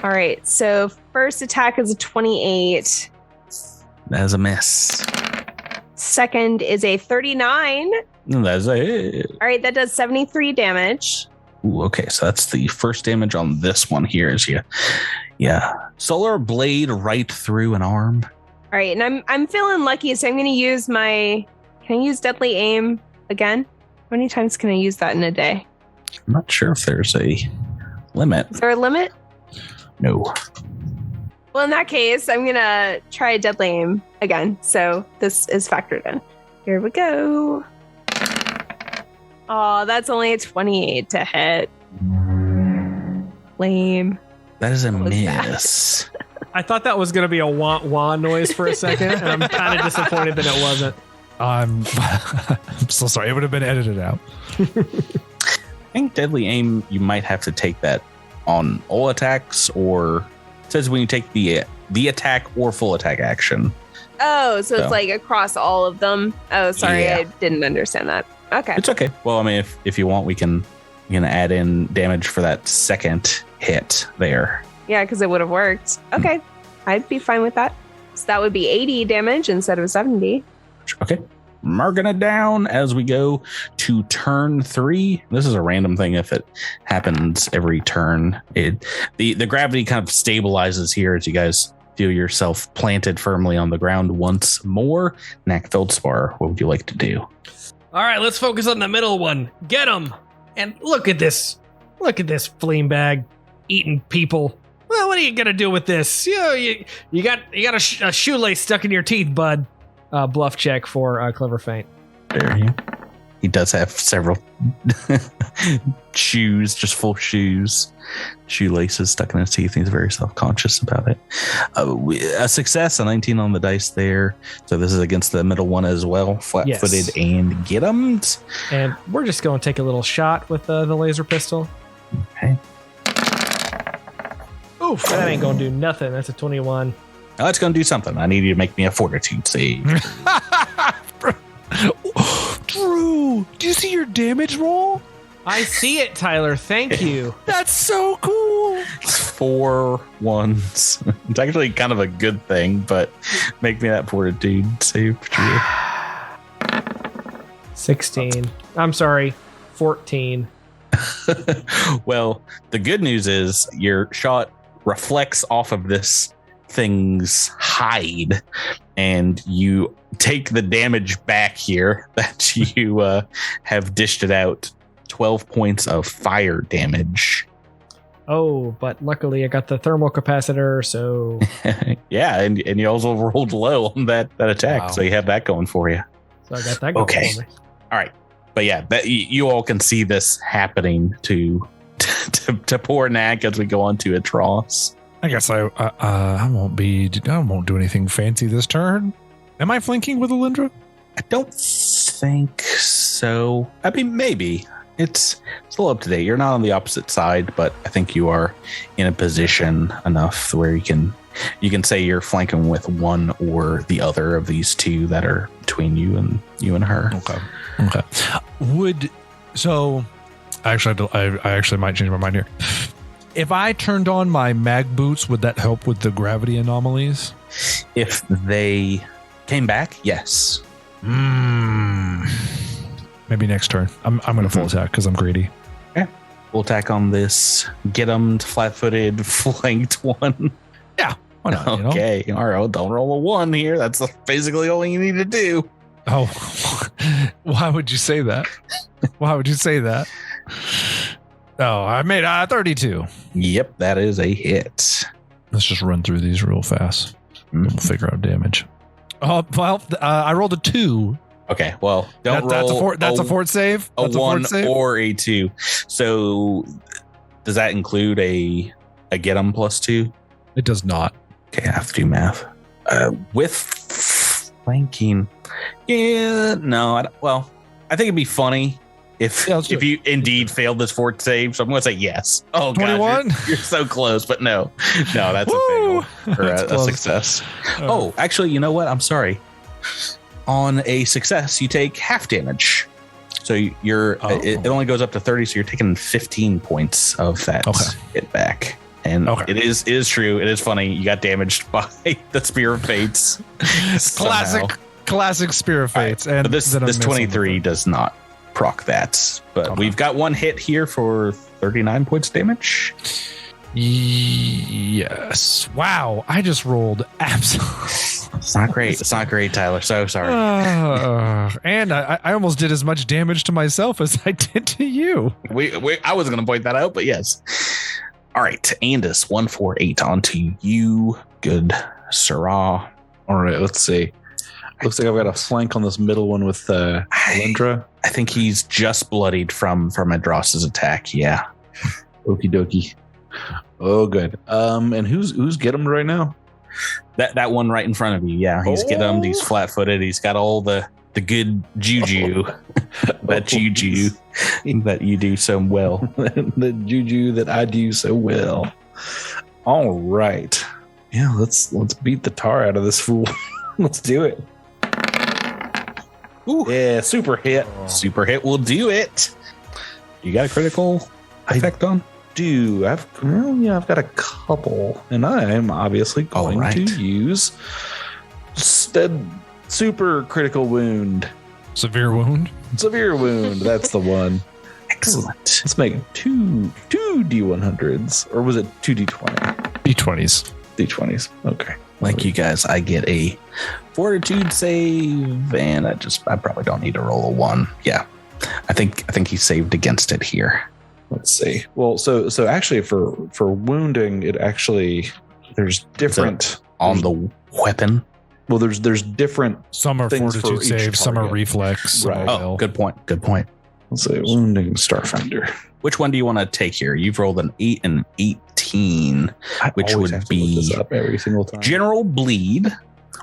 All right, so first attack is a 28. That's a miss. Second is a 39. That's it. All right, that does 73 damage. Ooh, okay, so that's the first damage on this one here. Is solar blade right through an arm. All right, and I'm feeling lucky, so I'm going to use my. Can I use deadly aim again? How many times can I use that in a day? I'm not sure if there's a limit. Is there a limit? No. Well, in that case, I'm going to try deadly aim again. So this is factored in. Here we go. Oh, that's only a 28 to hit. Lame. That is a What was that? miss. I thought that was going to be a wah noise for a second, and I'm kind of disappointed that it wasn't. I'm so sorry. It would have been edited out. I think deadly aim, you might have to take that on all attacks, or it says when you take the attack or full attack action. Oh, so So. it's like across all of them. Oh, sorry, Yeah. I didn't understand that. Okay. It's okay. Well, I mean, if you want, we can add in damage for that second hit there. Yeah, because it would have worked. Okay. I'd be fine with that. So that would be 80 damage instead of 70. Okay. Marking it down as we go to turn 3. This is a random thing. If it happens every turn, the gravity kind of stabilizes here as you guys feel yourself planted firmly on the ground once more. Knack Feldspar, what would you like to do? All right, let's focus on the middle one. Get him! And look at this. Look at this flame bag eating people. Well, what are you gonna do with this? You got a shoelace stuck in your teeth, bud. Bluff check for clever feint. There he does have several shoes, just full shoelaces stuck in his teeth. He's very self-conscious about it. A success, a 19 on the dice there. So this is against the middle one as well. Flat-footed Yes. and get 'em. And we're just going to take a little shot with the laser pistol. Okay. Oof, that ain't going to do nothing. That's a 21. Now it's going to do something. I need you to make me a fortitude save. Drew, do you see your damage roll? I see it, Tyler. Thank you. That's so cool. It's 4 ones. It's actually kind of a good thing, but make me that fortitude save. Drew. 16. I'm sorry, 14. Well, the good news is your shot reflects off of this thing's hide, and you take the damage back here that you have dished it out. 12 points of fire damage. Oh, but luckily I got the thermal capacitor, so Yeah, and you also rolled low on that attack, Wow. so you have that going for you. I got that going Okay. for me. All right, but yeah, you all can see this happening to poor Knack as we go on to Atross. I guess I won't do anything fancy this turn. Am I flanking with Alindra? I don't think so. I mean, maybe. It's still up to date. You're not on the opposite side, but I think you are in a position enough where you can say you're flanking with one or the other of these two that are between you and her. Okay. I actually might change my mind here. If I turned on my mag boots, would that help with the gravity anomalies? If they came back, yes. Maybe next turn. I'm going to full attack because I'm greedy. Okay. We'll attack on this get-em flat-footed flanked one. Yeah. Why not? Okay. All right. Well, don't roll a 1 here. That's basically all you need to do. Oh, why would you say that? Why would you say that? Oh, I made 32. Yep, that is a hit. Let's just run through these real fast. We'll figure out damage. Oh, well, I rolled a 2. Okay, well, don't roll. That's a fort save. A That's 1 fort save? or a 2. So, does that include a get 'em +2? It does not. Okay, I have to do math. With flanking, yeah, no. I think it'd be funny if you indeed failed this fort save. So I'm going to say yes. Oh, 21. God, you're so close, but no, that's a fail or a success. Oh, actually, you know what? I'm sorry. On a success, you take half damage. So it only goes up to 30, so you're taking 15 points of that hit back. And it is true. It is funny. You got damaged by the Spear of Fates. Classic Spear of Fates. Right. And this 23 does not proc that. But we've got one hit here for 39 points damage. Yes. Wow. I just rolled absolutely. It's not great. It's not great, Tyler. So sorry. And I almost did as much damage to myself as I did to you. I wasn't going to point that out, but yes. All right. Andis, 148 onto you. Good, Syrah. All right. Let's see. Looks like I've got a flank on this middle one with Lindra. I think he's just bloodied from Adras's attack. Yeah. Okie dokie. Oh, good. And who's get him right now? That one right in front of you. Yeah, he's get him. He's flat-footed. He's got all the good juju. That juju that you do so well. The juju that I do so well. All right. Yeah, let's beat the tar out of this fool. Let's do it. Ooh. Yeah, super hit. Super hit will do it. You got a critical effect on? I've got a couple, and I'm obviously going to use super critical wound. Severe wound. That's the one. Excellent. Let's make two D100s, or was it 2D20? D20s. Okay. Like you guys, I get a fortitude save, and I probably don't need to roll a 1. Yeah, I think he saved against it here. Let's see. Well, so actually for wounding, it actually there's different on the weapon. Well, there's different. Some are fortitude save, some are reflex. Right. Oh, good point. Let's say wounding Starfinder. Which one do you want to take here? You've rolled an 8 and an 18, which would be this up every single time. General bleed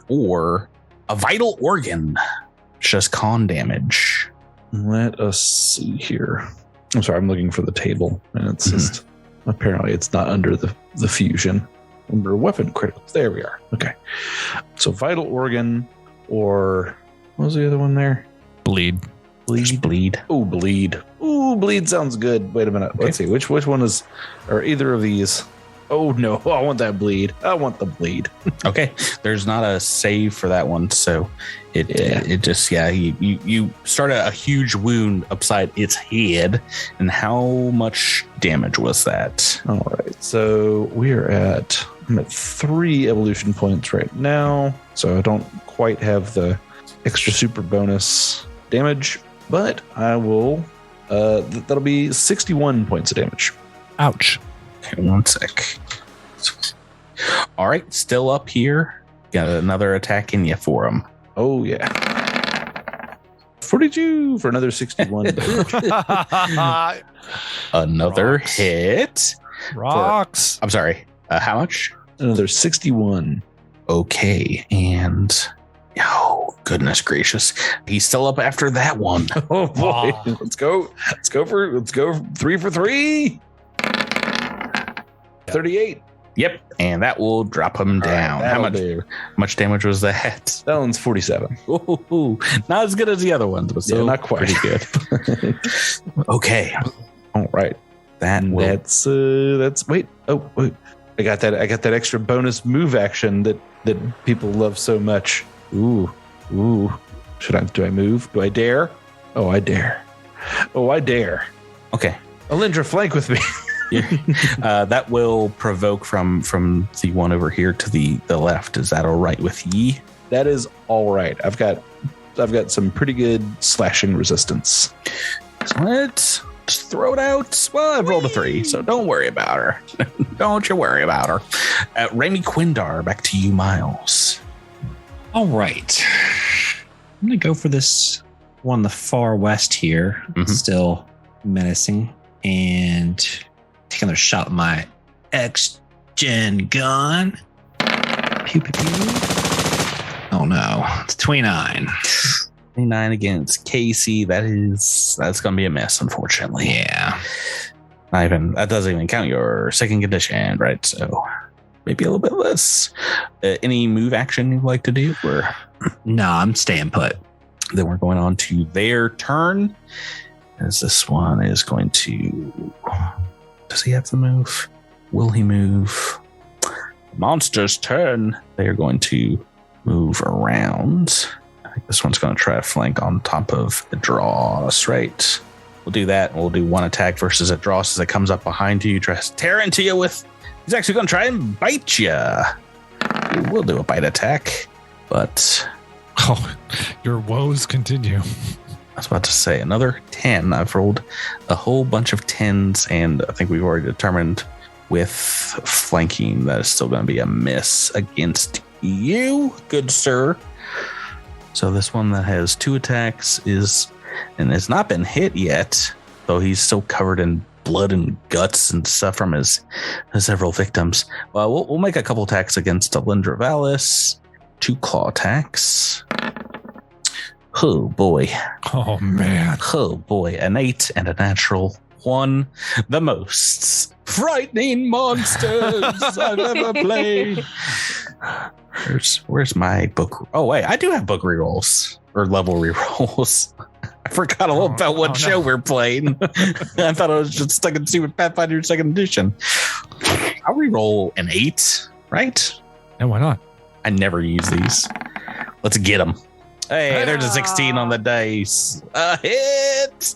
or a vital organ, just con damage. Let us see here. I'm sorry, I'm looking for the table, and it's just apparently it's not under the fusion. Under weapon criticals. There we are. Okay. So vital organ, or what was the other one there? Bleed. Bleed. Oh, bleed. Ooh, bleed sounds good. Wait a minute. Okay. Let's see. Which one is, or either of these? Oh no, I want that bleed. I want the bleed. Okay. There's not a save for that one, so it just you start a huge wound upside its head. And how much damage was that? All right. So I'm at 3 evolution points right now. So I don't quite have the extra super bonus damage, but I will that'll be 61 points of damage. Ouch. Okay, 1 sec. All right, still up here. Got another attack in you for him. Oh yeah. 42 for another 61. Another Rocks. Hit. Rocks. I'm sorry. How much? Another 61. Okay, and oh goodness gracious, he's still up after that one. Oh boy, let's go 3 for 3. 38. Yep, and that will drop him down. Right, how much damage was that? That one's 47. Ooh, not as good as the other ones, but still not quite. pretty good. Okay, all right. That's wait. Oh, wait. I got that extra bonus move action that people love so much. Ooh. Do I move? Do I dare? Oh, I dare. Okay. Alindra, flank with me. That will provoke from the one over here to the left. Is that all right with ye? That is all right. I've got some pretty good slashing resistance. Let's just throw it out. Well, I've rolled a 3, so don't worry about her. Don't you worry about her. Raimi Quindar, back to you, Miles. All right. I'm going to go for this one on the far west here. Mhm. Still menacing. And take another shot with my X-Gen gun. Pew, pew, pew. Oh, no. It's 29. 29 against Casey. That's going to be a miss, unfortunately. Yeah. That doesn't even count your second condition, right? So maybe a little bit less. Any move action you'd like to do? Or No, I'm staying put. then we're going on to their turn. As this one is going to... Does he have to move? Will he move? Monster's turn. They are going to move around. I think this one's going to try to flank on top of the Dross, right? We'll do that. We'll do one attack versus a Dross as it comes up behind you. Tries to tear into you with... He's actually going to try and bite you. We'll do a bite attack, but... Oh, your woes continue. I was about to say another 10. I've rolled a whole bunch of 10s, and I think we've already determined with flanking that is still going to be a miss against you, good sir. So this one that has 2 attacks has not been hit yet, though he's still covered in blood and guts and stuff from his several victims. Well, we'll make a couple attacks against Alindra Valis. 2 claw attacks. Oh boy. Oh man. Oh boy. An 8 and a natural 1. The most frightening monsters I've ever played. Where's my book? Oh wait, I do have book rerolls or level rerolls. I forgot all about what show we're playing. I thought I was just stuck in Secret Pathfinder 2nd edition. I'll reroll an 8, right? And why not? I never use these. Let's get them. Hey, there's a 16 on the dice. A hit.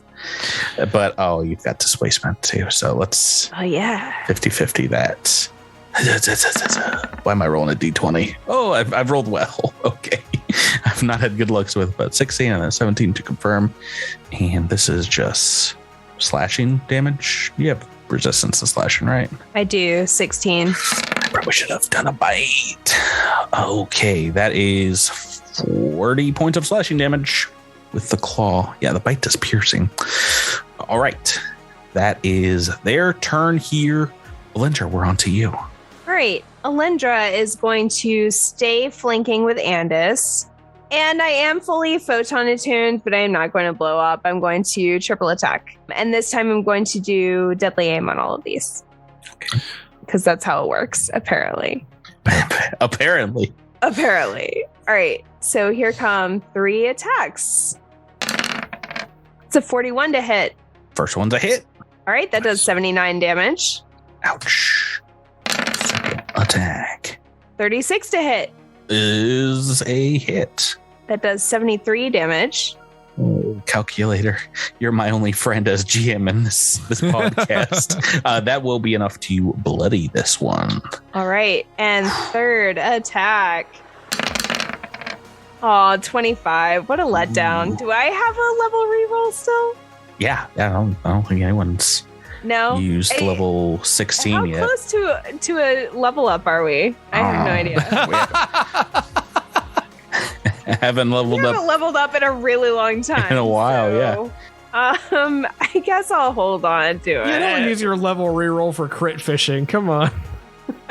But, you've got displacement too. So let's 50-50 that. Why am I rolling a d20? Oh, I've rolled well. Okay. I've not had good lucks with, but 16 and a 17 to confirm. And this is just slashing damage. You have resistance to slashing, right? I do. 16. I probably should have done a bite. Okay, that is 40 points of slashing damage with the claw. Yeah, the bite does piercing. All right. That is their turn here. Alindra, we're on to you. All right. Alindra is going to stay flanking with Andis. And I am fully photon attuned, but I am not going to blow up. I'm going to triple attack. And this time I'm going to do deadly aim on all of these. Okay. Because that's how it works, apparently. Apparently. All right. So here come 3 attacks. It's a 41 to hit. First one's a hit. All right. That does 79 damage. Ouch. Second attack 36 to hit. is a hit. That does 73 damage. Oh, calculator. You're my only friend as GM in this podcast. That will be enough to bloody this one. All right. And third attack. Oh, 25. What a letdown. Do I have a level reroll still? Yeah. I don't think anyone's No. used level 16 How yet. close to a level up are we? I have no idea. Haven't leveled We haven't up leveled up in a really long time. in a while, so, I guess I'll hold on to it. You don't use your level reroll for crit fishing. Come on.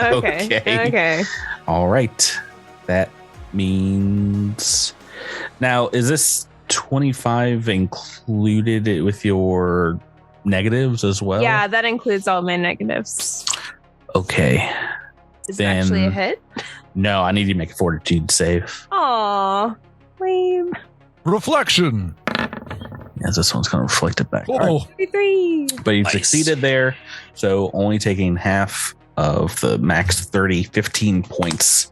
Okay. All right. That means now, is this 25 included with your negatives as well? Yeah, that includes all my negatives. Okay. Is Then- it actually a hit? No, I need to make a fortitude save. Aw, lame. Reflection. as this one's going to reflect it back. Oh, 33. But you've Nice. succeeded there. So only taking half of the max 15 points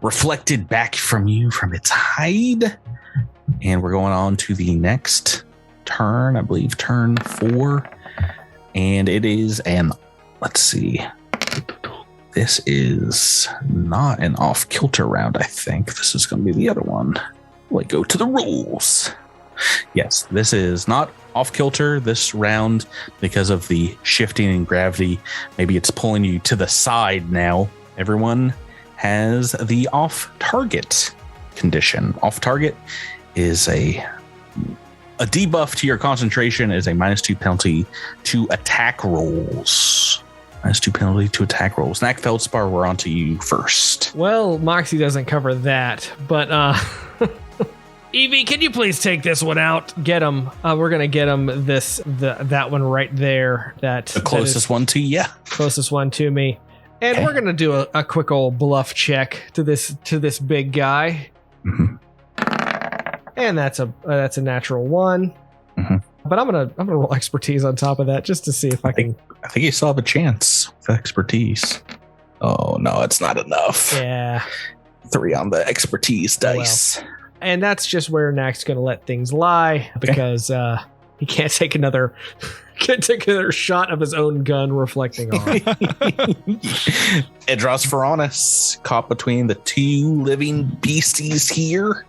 reflected back from you from its hide. And we're going on to the next turn, I believe turn 4. And it is let's see. This is not an off-kilter round, I think. This is going to be the other one. Let's go to the rules. Yes, this is not off-kilter this round because of the shifting in gravity. Maybe it's pulling you to the side now. Everyone has the off-target condition. Off-target is a debuff to your concentration, is a -2 penalty to attack rolls. -2 penalty to attack rolls. Knack Feldspar, we're on to you first. Well, Moxie doesn't cover that, but Evie, can you please take this one out? Get him. We're gonna get him that one right there. The closest one to you. Closest one to me. And Okay. we're gonna do a quick old bluff check to this big guy. Mhm. And that's a natural 1. Mhm. But I'm gonna roll expertise on top of that just to see if I can. I think you still have a chance with expertise. Oh, no, it's not enough. Yeah. 3 on the expertise dice. And that's just where Knack's gonna let things lie because he can't take another shot of his own gun reflecting on. Edros Veronis, caught between the 2 living beasties here.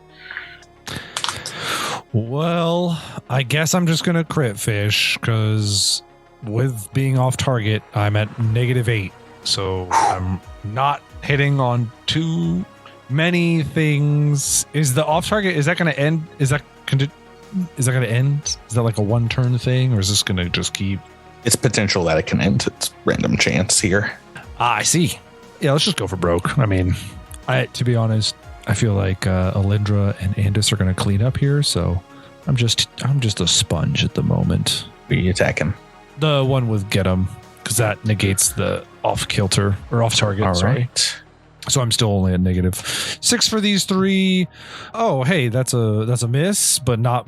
well, I guess I'm just going to crit fish because with being off target, I'm at -8. So I'm not hitting on too many things. Is the off target, is that going to end? Is that going to end? Is that like a 1-turn thing, or is this going to just keep? It's potential that it can end. It's random chance here. I see. Yeah, let's just go for broke. I mean, to be honest, I feel like Alindra and Andis are going to clean up here, so I'm just a sponge at the moment. Who are you attacking? The one with get 'em, because that negates the off kilter or off target. All sorry. right. So I'm still only at -6 for these 3. Oh, hey, that's a miss, but not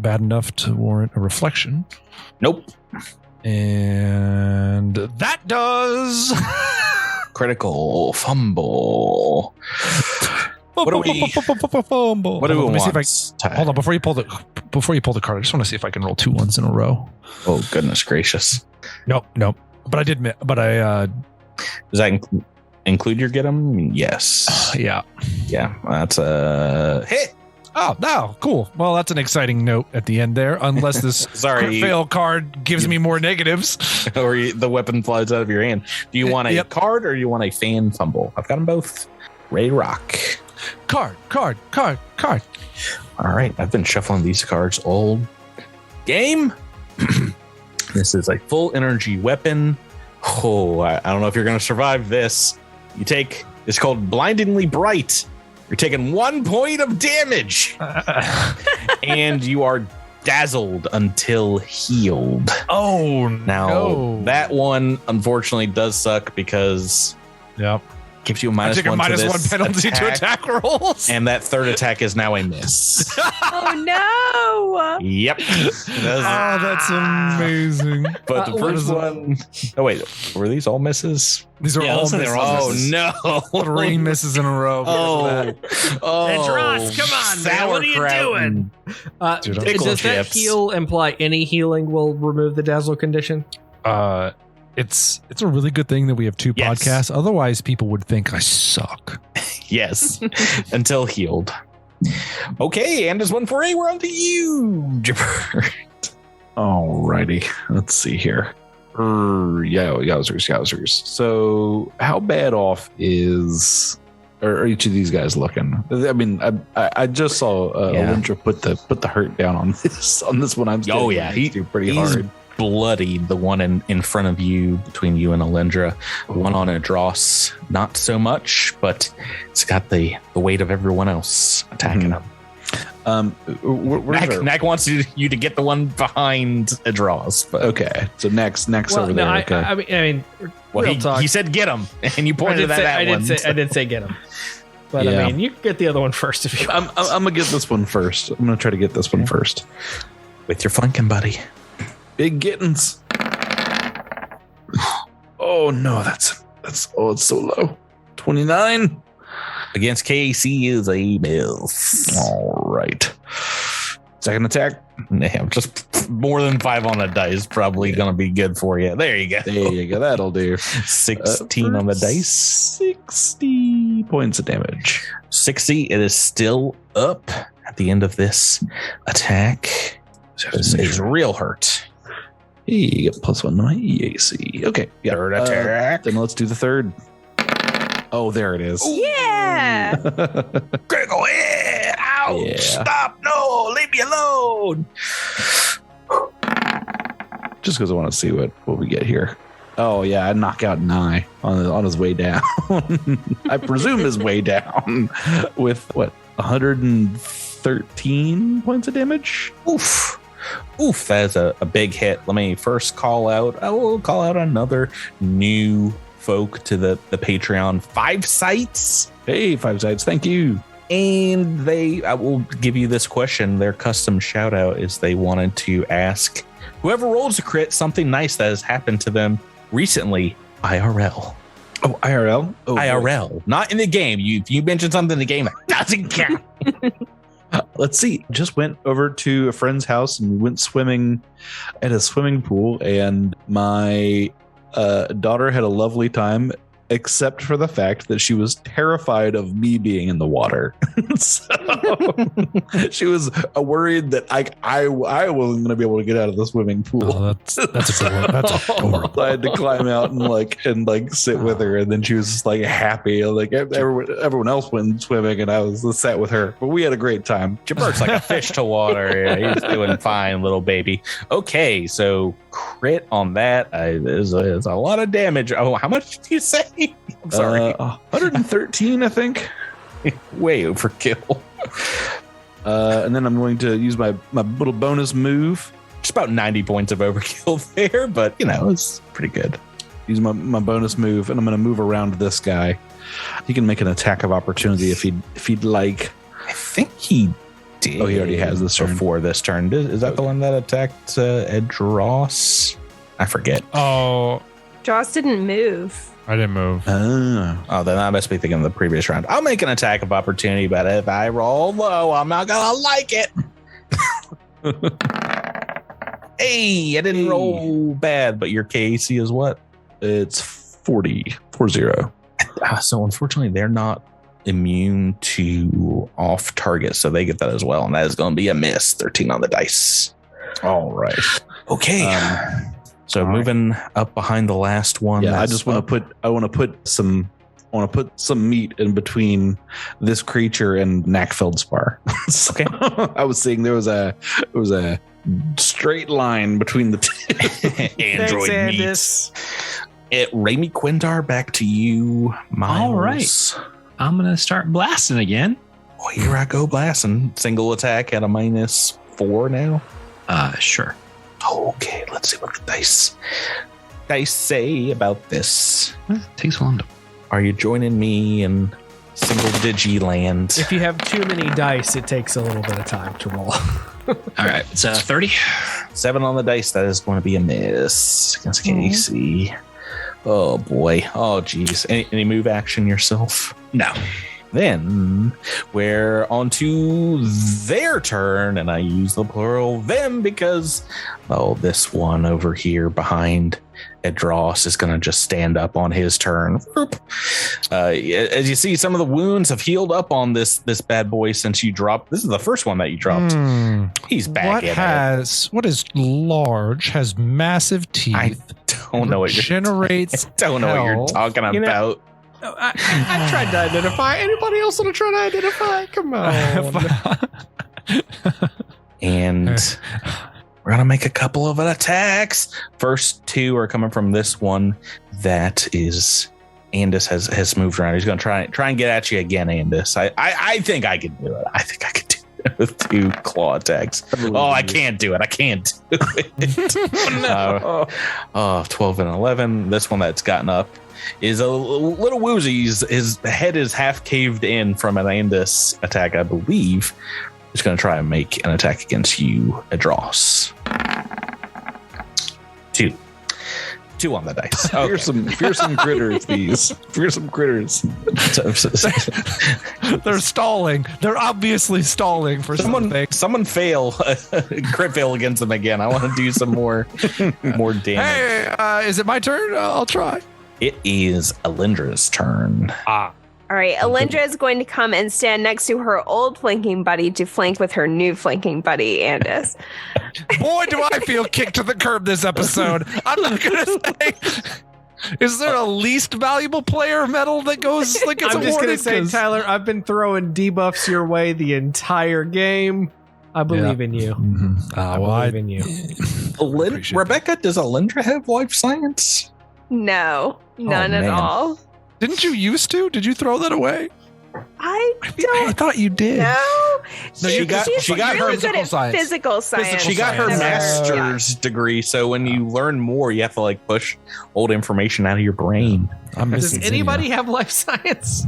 bad enough to warrant a reflection. Nope. And that does. Critical fumble. What do we Let me see if want? hold on before you pull the card. I just want to see if I can roll 2 1s in a row. Oh, goodness gracious. Nope. But I did. But I. Does that include your get 'em? Yes. Yeah. Yeah. That's a hit. Oh no! Cool. Well, that's an exciting note at the end there. Unless this Sorry. crit fail card gives me more negatives. Or the weapon flies out of your hand. Do you want a Yep. card or do you want a fan fumble? I've got them both. Ray Rock. Card. All right. I've been shuffling these cards all game. This is a full energy weapon. Oh, I don't know if you're going to survive this. It's called Blindingly Bright. You're taking 1 point of damage and you are dazzled until healed. Oh Now, no! that one unfortunately does suck because Yep. gives you a I minus take a one minus to one this penalty to attack rolls. and that third attack is now a miss. Oh no! Yep. Oh, that's amazing. But the what first is it? one, oh wait, were these all misses? These are Yeah, all looks like misses. they're all Oh misses. no! 3 misses in a row. Oh, Hey, Dross, come on, man. What are you doing? Dude, I'm- Pickle Does that chips. heal imply any healing will remove the dazzle condition? It's a really good thing that we have 2 Yes. podcasts. Otherwise, people would think I suck. Yes, until healed. Okay, and as 1-4-8, we're on to you, Jibber. Alrighty, let's see here. Yowzers. So, how bad off are each of these guys looking? I mean, I just saw Yeah. Alindra put the hurt down on this one. I'm Oh, yeah. pretty he's hard. bloodied, the one in front of you, between you and Alindra. The one on Adros, not so much, but it's got the weight of everyone else attacking him. Where's our- Knack wants you to get the one behind Adros, but okay, so next over there. Okay. I mean, well, real talk. he said get him, and you I pointed did at say, that I one. did say get him. But I mean, you can get the other one first if you want. I'm gonna get this one first. I'm gonna try to get this one first with your flanking buddy. Big Gittins. Oh no, that's it's so low. 29 against KC is a miss. All right. Second attack. Damn, just more than 5 on the dice probably gonna be good for you. There you go. There you go. That'll do. 16 on the dice. 60 points of damage. 60. It is still up at the end of this attack. It's real hurt. Hey, you get +1 to my EAC. Okay. Yeah. Third attack. Then let's do the third. Oh, there it is. Yeah. Critical hit. Ow. Yeah. Stop. No. Leave me alone. Just because I want to see what we get here. Oh, yeah. I knock out Nye on his way down. I presume his way down with 113 points of damage? Oof. That's a big hit. Let me first I will call out another new folk to the Patreon. 5 Sights. Hey, 5 Sights. Thank you. And I will give you this question. Their custom shout out is they wanted to ask whoever rolls a crit something nice that has happened to them recently, IRL. Oh, IRL? Oh, IRL. Boy. Not in the game. You mentioned something in the game that doesn't count. Let's see. Just went over to a friend's house and went swimming at a swimming pool, and my daughter had a lovely time, except for the fact that she was terrified of me being in the water. So she was worried that I wasn't going to be able to get out of the swimming pool. Oh, that's a good one. That's adorable. So I had to climb out and sit with her, and then she was just happy. Everyone else went swimming, and I was sat with her. But we had a great time. Jabert's like a fish to water. Yeah, he's doing fine, little baby. Okay, so crit on that is a lot of damage. Oh, how much did you say? I'm sorry. 113, I think. Way overkill. And then I'm going to use my little bonus move. Just about 90 points of overkill there, but it's pretty good. Use my bonus move, and I'm going to move around this guy. He can make an attack of opportunity if he'd like. I think he did. Oh, he already has this turn. Before this turn. Is that the one that attacked Edros? I forget. Oh, Joss didn't move. I didn't move. Oh, then I must be thinking of the previous round. I'll make an attack of opportunity, but if I roll low, I'm not gonna like it. Hey, I didn't roll bad, but your KAC is what? It's 40. So unfortunately, they're not immune to off target, so they get that as well, and that is going to be a miss. 13 on the dice. All right. Okay. So moving up behind the last one. Yeah, I just want to put some meat in between this creature and Knackfeldspar. So, okay. I was seeing there was a straight line between the two. Android meats. Raimi Quindar, back to you, Miles. All right. I'm gonna start blasting again. Oh, here I go blasting. Single attack at a -4 now. Sure. Okay, let's see what the dice say about this. It takes long to. Are you joining me in single digi land? If you have too many dice, it takes a little bit of time to roll. All right, it's 30. 7 on the dice. That is going to be a miss against KC. Oh boy. Oh geez. Any move action yourself? No. Then we're on to their turn, and I use the plural them because, this one over here behind Edros is going to just stand up on his turn. As you see, some of the wounds have healed up on this bad boy since you dropped. This is the first one that you dropped. He's back. What is large, has massive teeth. I don't know what you're talking about. I tried to identify. Anybody else want to try to identify? Come on. And we're going to make a couple of attacks. First 2 are coming from this one. That is, Andis has moved around. He's going to try and get at you again, Andis. I think I can do it. with 2 claw attacks. Oh, I can't do it. I can't do it. No. 12 and 11. This one that's gotten up is a little woozy. His head is half caved in from an Andis attack, I believe. He's going to try and make an attack against you, Adros. 2 on the dice. Okay. Fearsome critters, these. Fearsome critters. They're stalling. They're obviously stalling for something. Someone fail. Crit fail against them again. I want to do some more damage. Hey, is it my turn? I'll try. It is Alindra's turn. All right, Alindra is going to come and stand next to her old flanking buddy to flank with her new flanking buddy, Andis. Boy, do I feel kicked to the curb this episode. I'm not going to say. Is there a least valuable player medal that goes like gets I'm just awarded? going to say, Tyler, I've been throwing debuffs your way the entire game. I believe in you. Mm-hmm. I believe in you. Rebecca, does Alindra have life science? No, none at man. all. Didn't you used to? Did you throw that away? I thought you did. No, she got her really good at physical science. She got her Never- master's degree, so when you learn more, you have to like push old information out of your brain. Does anybody have life science?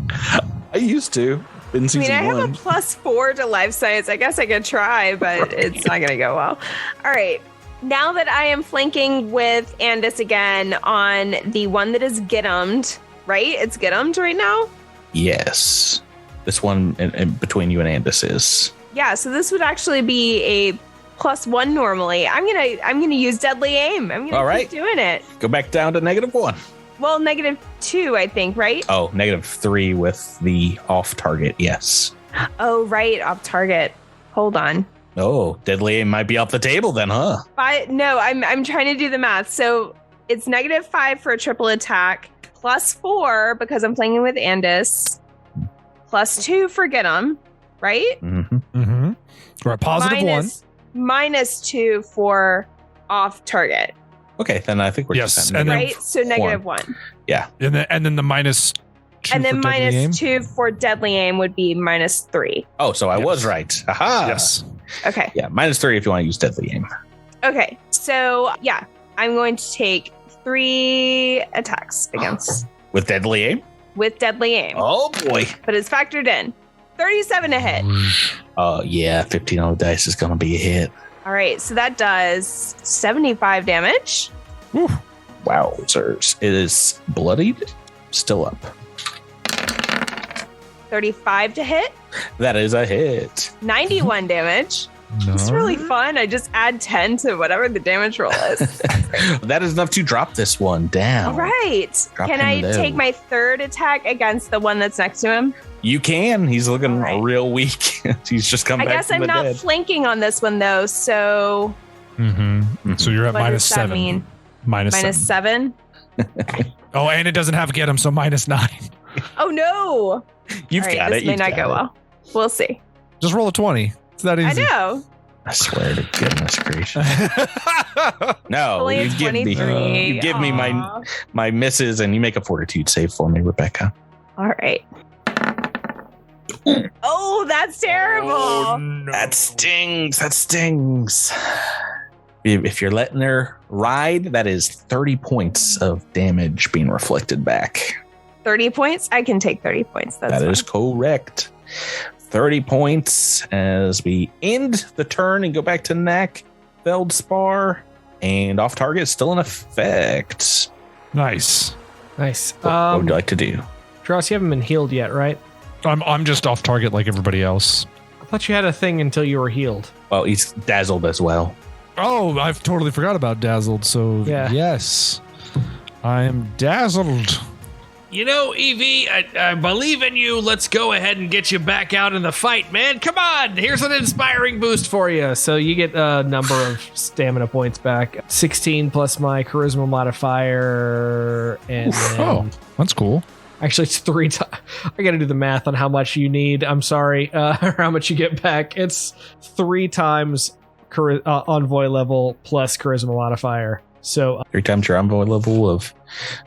I used to. In I season mean, I have 1. a +4 to life science. I guess I could try, but it's not going to go well. All right. Now that I am flanking with Andis again on the one that is Git'emed, right? It's Git'emed right now? Yes, this one in between you and Andis is. Yeah, so this would actually be a +1 normally. I'm gonna use Deadly Aim. I'm gonna keep doing it. Go back down to -1. Well, -2, I think, right? Oh, -3 with the off target. Yes. Oh, right, off target. Hold on. Oh, Deadly Aim might be off the table then, huh? No, I'm trying to do the math. So it's -5 for a triple attack, +4 because I'm playing with Andis, +2 for Git'em, right? Mm-hmm. Mm-hmm. Right, +1. -2 for off target. Okay, then I think we're Yes, just and then- Right? So -1. Yeah. And then the -2 And then for deadly aim? -2 for deadly aim would be -3. Oh, so I was Yes. right. Aha. Yes. Okay. Yeah, -3 if you want to use Deadly Aim. Okay. So yeah, I'm going to take 3 attacks against With Deadly Aim? with deadly aim. Oh boy. But it's factored in. 37 to hit. Oh yeah, 15 on the dice is gonna be a hit. All right, so that does 75 damage. Wowzers. It is bloodied, still up. 35 to hit. That is a hit. 91 damage. It's really fun. I just add 10 to whatever the damage roll is. That is enough to drop this one down. All right. Drop Can him I low. take my third attack against the one that's next to him? You can. He's looking All right. real weak. He's just come I back guess from I'm the not dead. flanking on this one, though. So Mm-hmm. So you're at what does that -7. mean? -7. -7? Oh, and it doesn't have get him, so -9. Oh, no. You've All right, got this it. may You've not got go it. well. We'll see. Just roll a 20. It's that I easy. know. I swear to goodness gracious. No, Only a you give me 23. you give me Aw. my misses and you make a fortitude save for me, Rebecca. All right. Oh, that's terrible. no. That stings. That stings. If you're letting her ride, that is 30 points of damage being reflected back. 30 points? I can take 30 points. That's That is fine. correct. 30 points as we end the turn and go back to Knack, Feldspar, and off target is still in effect. Nice. Nice. What would you like to do? Dross, you haven't been healed yet, right? I'm just off target like everybody else. I thought you had a thing until you were healed. Well, he's dazzled as well. Oh, I've totally forgot about dazzled. So Yeah. yes, I am dazzled. You know, Evie, I believe in you. Let's go ahead and get you back out in the fight, man. Come on. Here's an inspiring boost for you. So you get a number of stamina points back. 16 plus my charisma modifier. And then, Oh, that's cool. actually, it's 3 times. I got to do the math on how much you need. I'm sorry. Or how much you get back. It's 3 times envoy level plus charisma modifier. So 3 times your envoy level of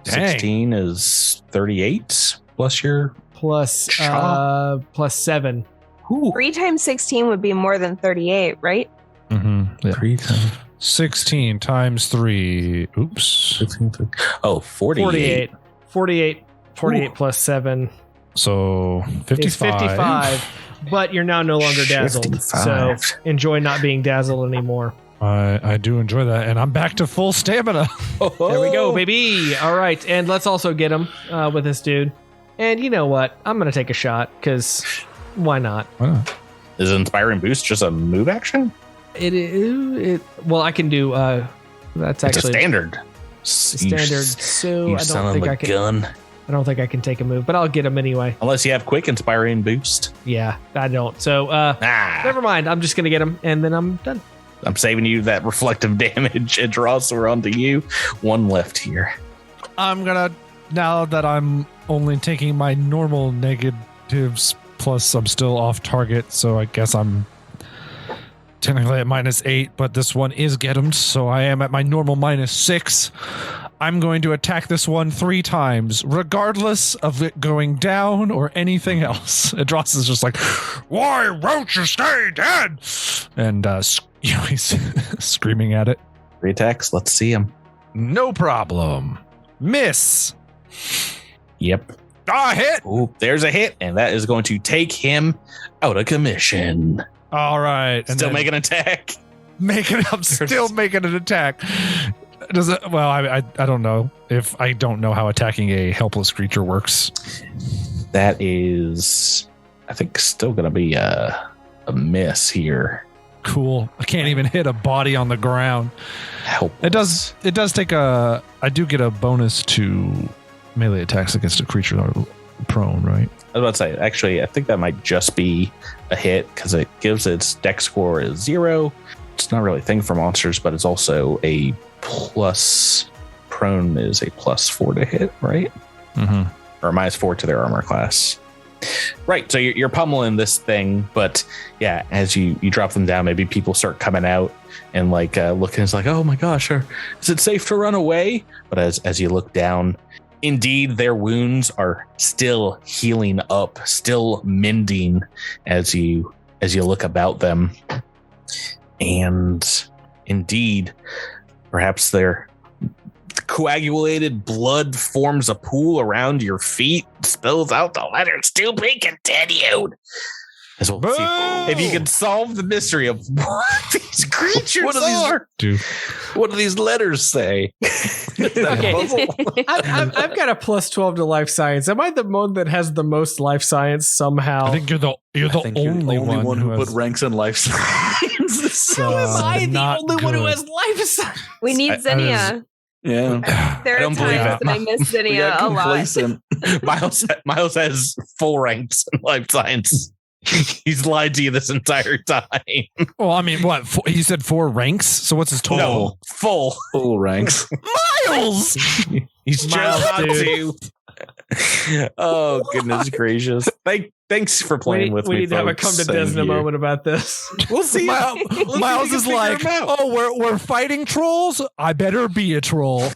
Dang. 16 is 38 plus your plus Chop. plus 7. Ooh. 3 times 16 would be more than 38, right? Mm-hmm. Yeah. 3 times 16 times 3. Oops. 15. Oh, 48. 48 plus 7 So 55. is 55. But you're now no longer dazzled. So 55. enjoy not being dazzled anymore. I do enjoy that, and I'm back to full stamina. There we go, baby. All right, and let's also get him with this dude. And you know what? I'm going to take a shot, because why not? Why not? Is Inspiring Boost just a move action? Well, I can do, that's It's a actually standard. standard, so I don't think I can. Gun. I don't think I can take a move, but I'll get him anyway. Unless you have quick Inspiring Boost. Yeah, I don't. So, never mind. I'm just going to get him, and then I'm done. I'm saving you that reflective damage. And draw, so we're on to you. 1 left here. I'm gonna, now that I'm only taking my normal negatives, plus I'm still off target, so I guess I'm technically at -8, but this one is get 'em, so I am at my normal -6. I'm going to attack this one 3 times, regardless of it going down or anything else. And Dross is just like, why won't you stay dead? And he's screaming at it. 3 attacks. Let's see him. No problem. Miss. Yep. Hit. Ooh, there's a hit, and that is going to take him out of commission. All right. And Still then make an attack. I'm still making an attack. Does it? Well, I don't know if I don't know how attacking a helpless creature works. That is, I think, still going to be a miss here. Cool. I can't even hit a body on the ground. Helpless. It does take a. I do get a bonus to melee attacks against a creature that are prone, right? I was about to say, actually, I think that might just be a hit because it gives its dex score as 0. It's not really a thing for monsters, but it's also a plus. Prone is a +4 to hit, right? Mm-hmm. Or -4 to their armor class. Right, so you're pummeling this thing, but yeah, as you drop them down, maybe people start coming out and like looking. It's like, oh my gosh, is it safe to run away? But as you look down, indeed, their wounds are still healing up, still mending as you look about them, and indeed, perhaps their coagulated blood forms a pool around your feet, spills out the letters "to be continued." As we'll see if you can solve the mystery of what these creatures are. What do these letters say? Okay, I've got a +12 to life science. Am I the one that has the most life science somehow? I think you're the only one who has, put ranks in life science. How am I the not only one who good. has life science? We need Zinnia. Yeah. There I are don't believe times it. that I miss We Zinnia got a lot. complacent. Miles has full ranks in life science. He's lied to you this entire time. Well, I mean, what? He said 4 ranks. So what's his total? No, full. Full ranks. Miles. He's Miles, just not dude. to. Oh goodness gracious! Thanks for playing with me. We need to have a come folks. to Desna moment about this. We'll see. Miles is like, oh, we're fighting trolls. I better be a troll.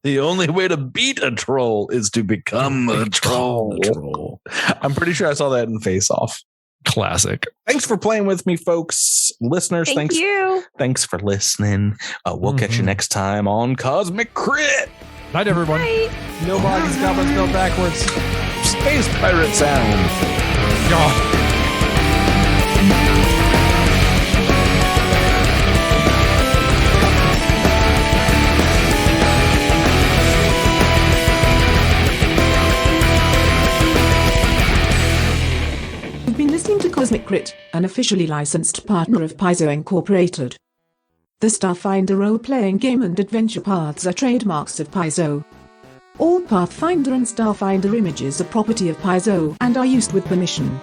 The only way to beat a troll is to become a troll. I'm pretty sure I saw that in Face Off. Classic. Thanks for playing with me, folks, listeners. Thank you. Thanks for listening. We'll catch you next time on Cosmic Crit. Night, everyone. Bye. No bodies, goblins, no backwards. Space pirate sound. God. You've been listening to Cosmic Crit, an officially licensed partner of Paizo Incorporated. The Starfinder role-playing game and adventure paths are trademarks of Paizo. All Pathfinder and Starfinder images are property of Paizo and are used with permission.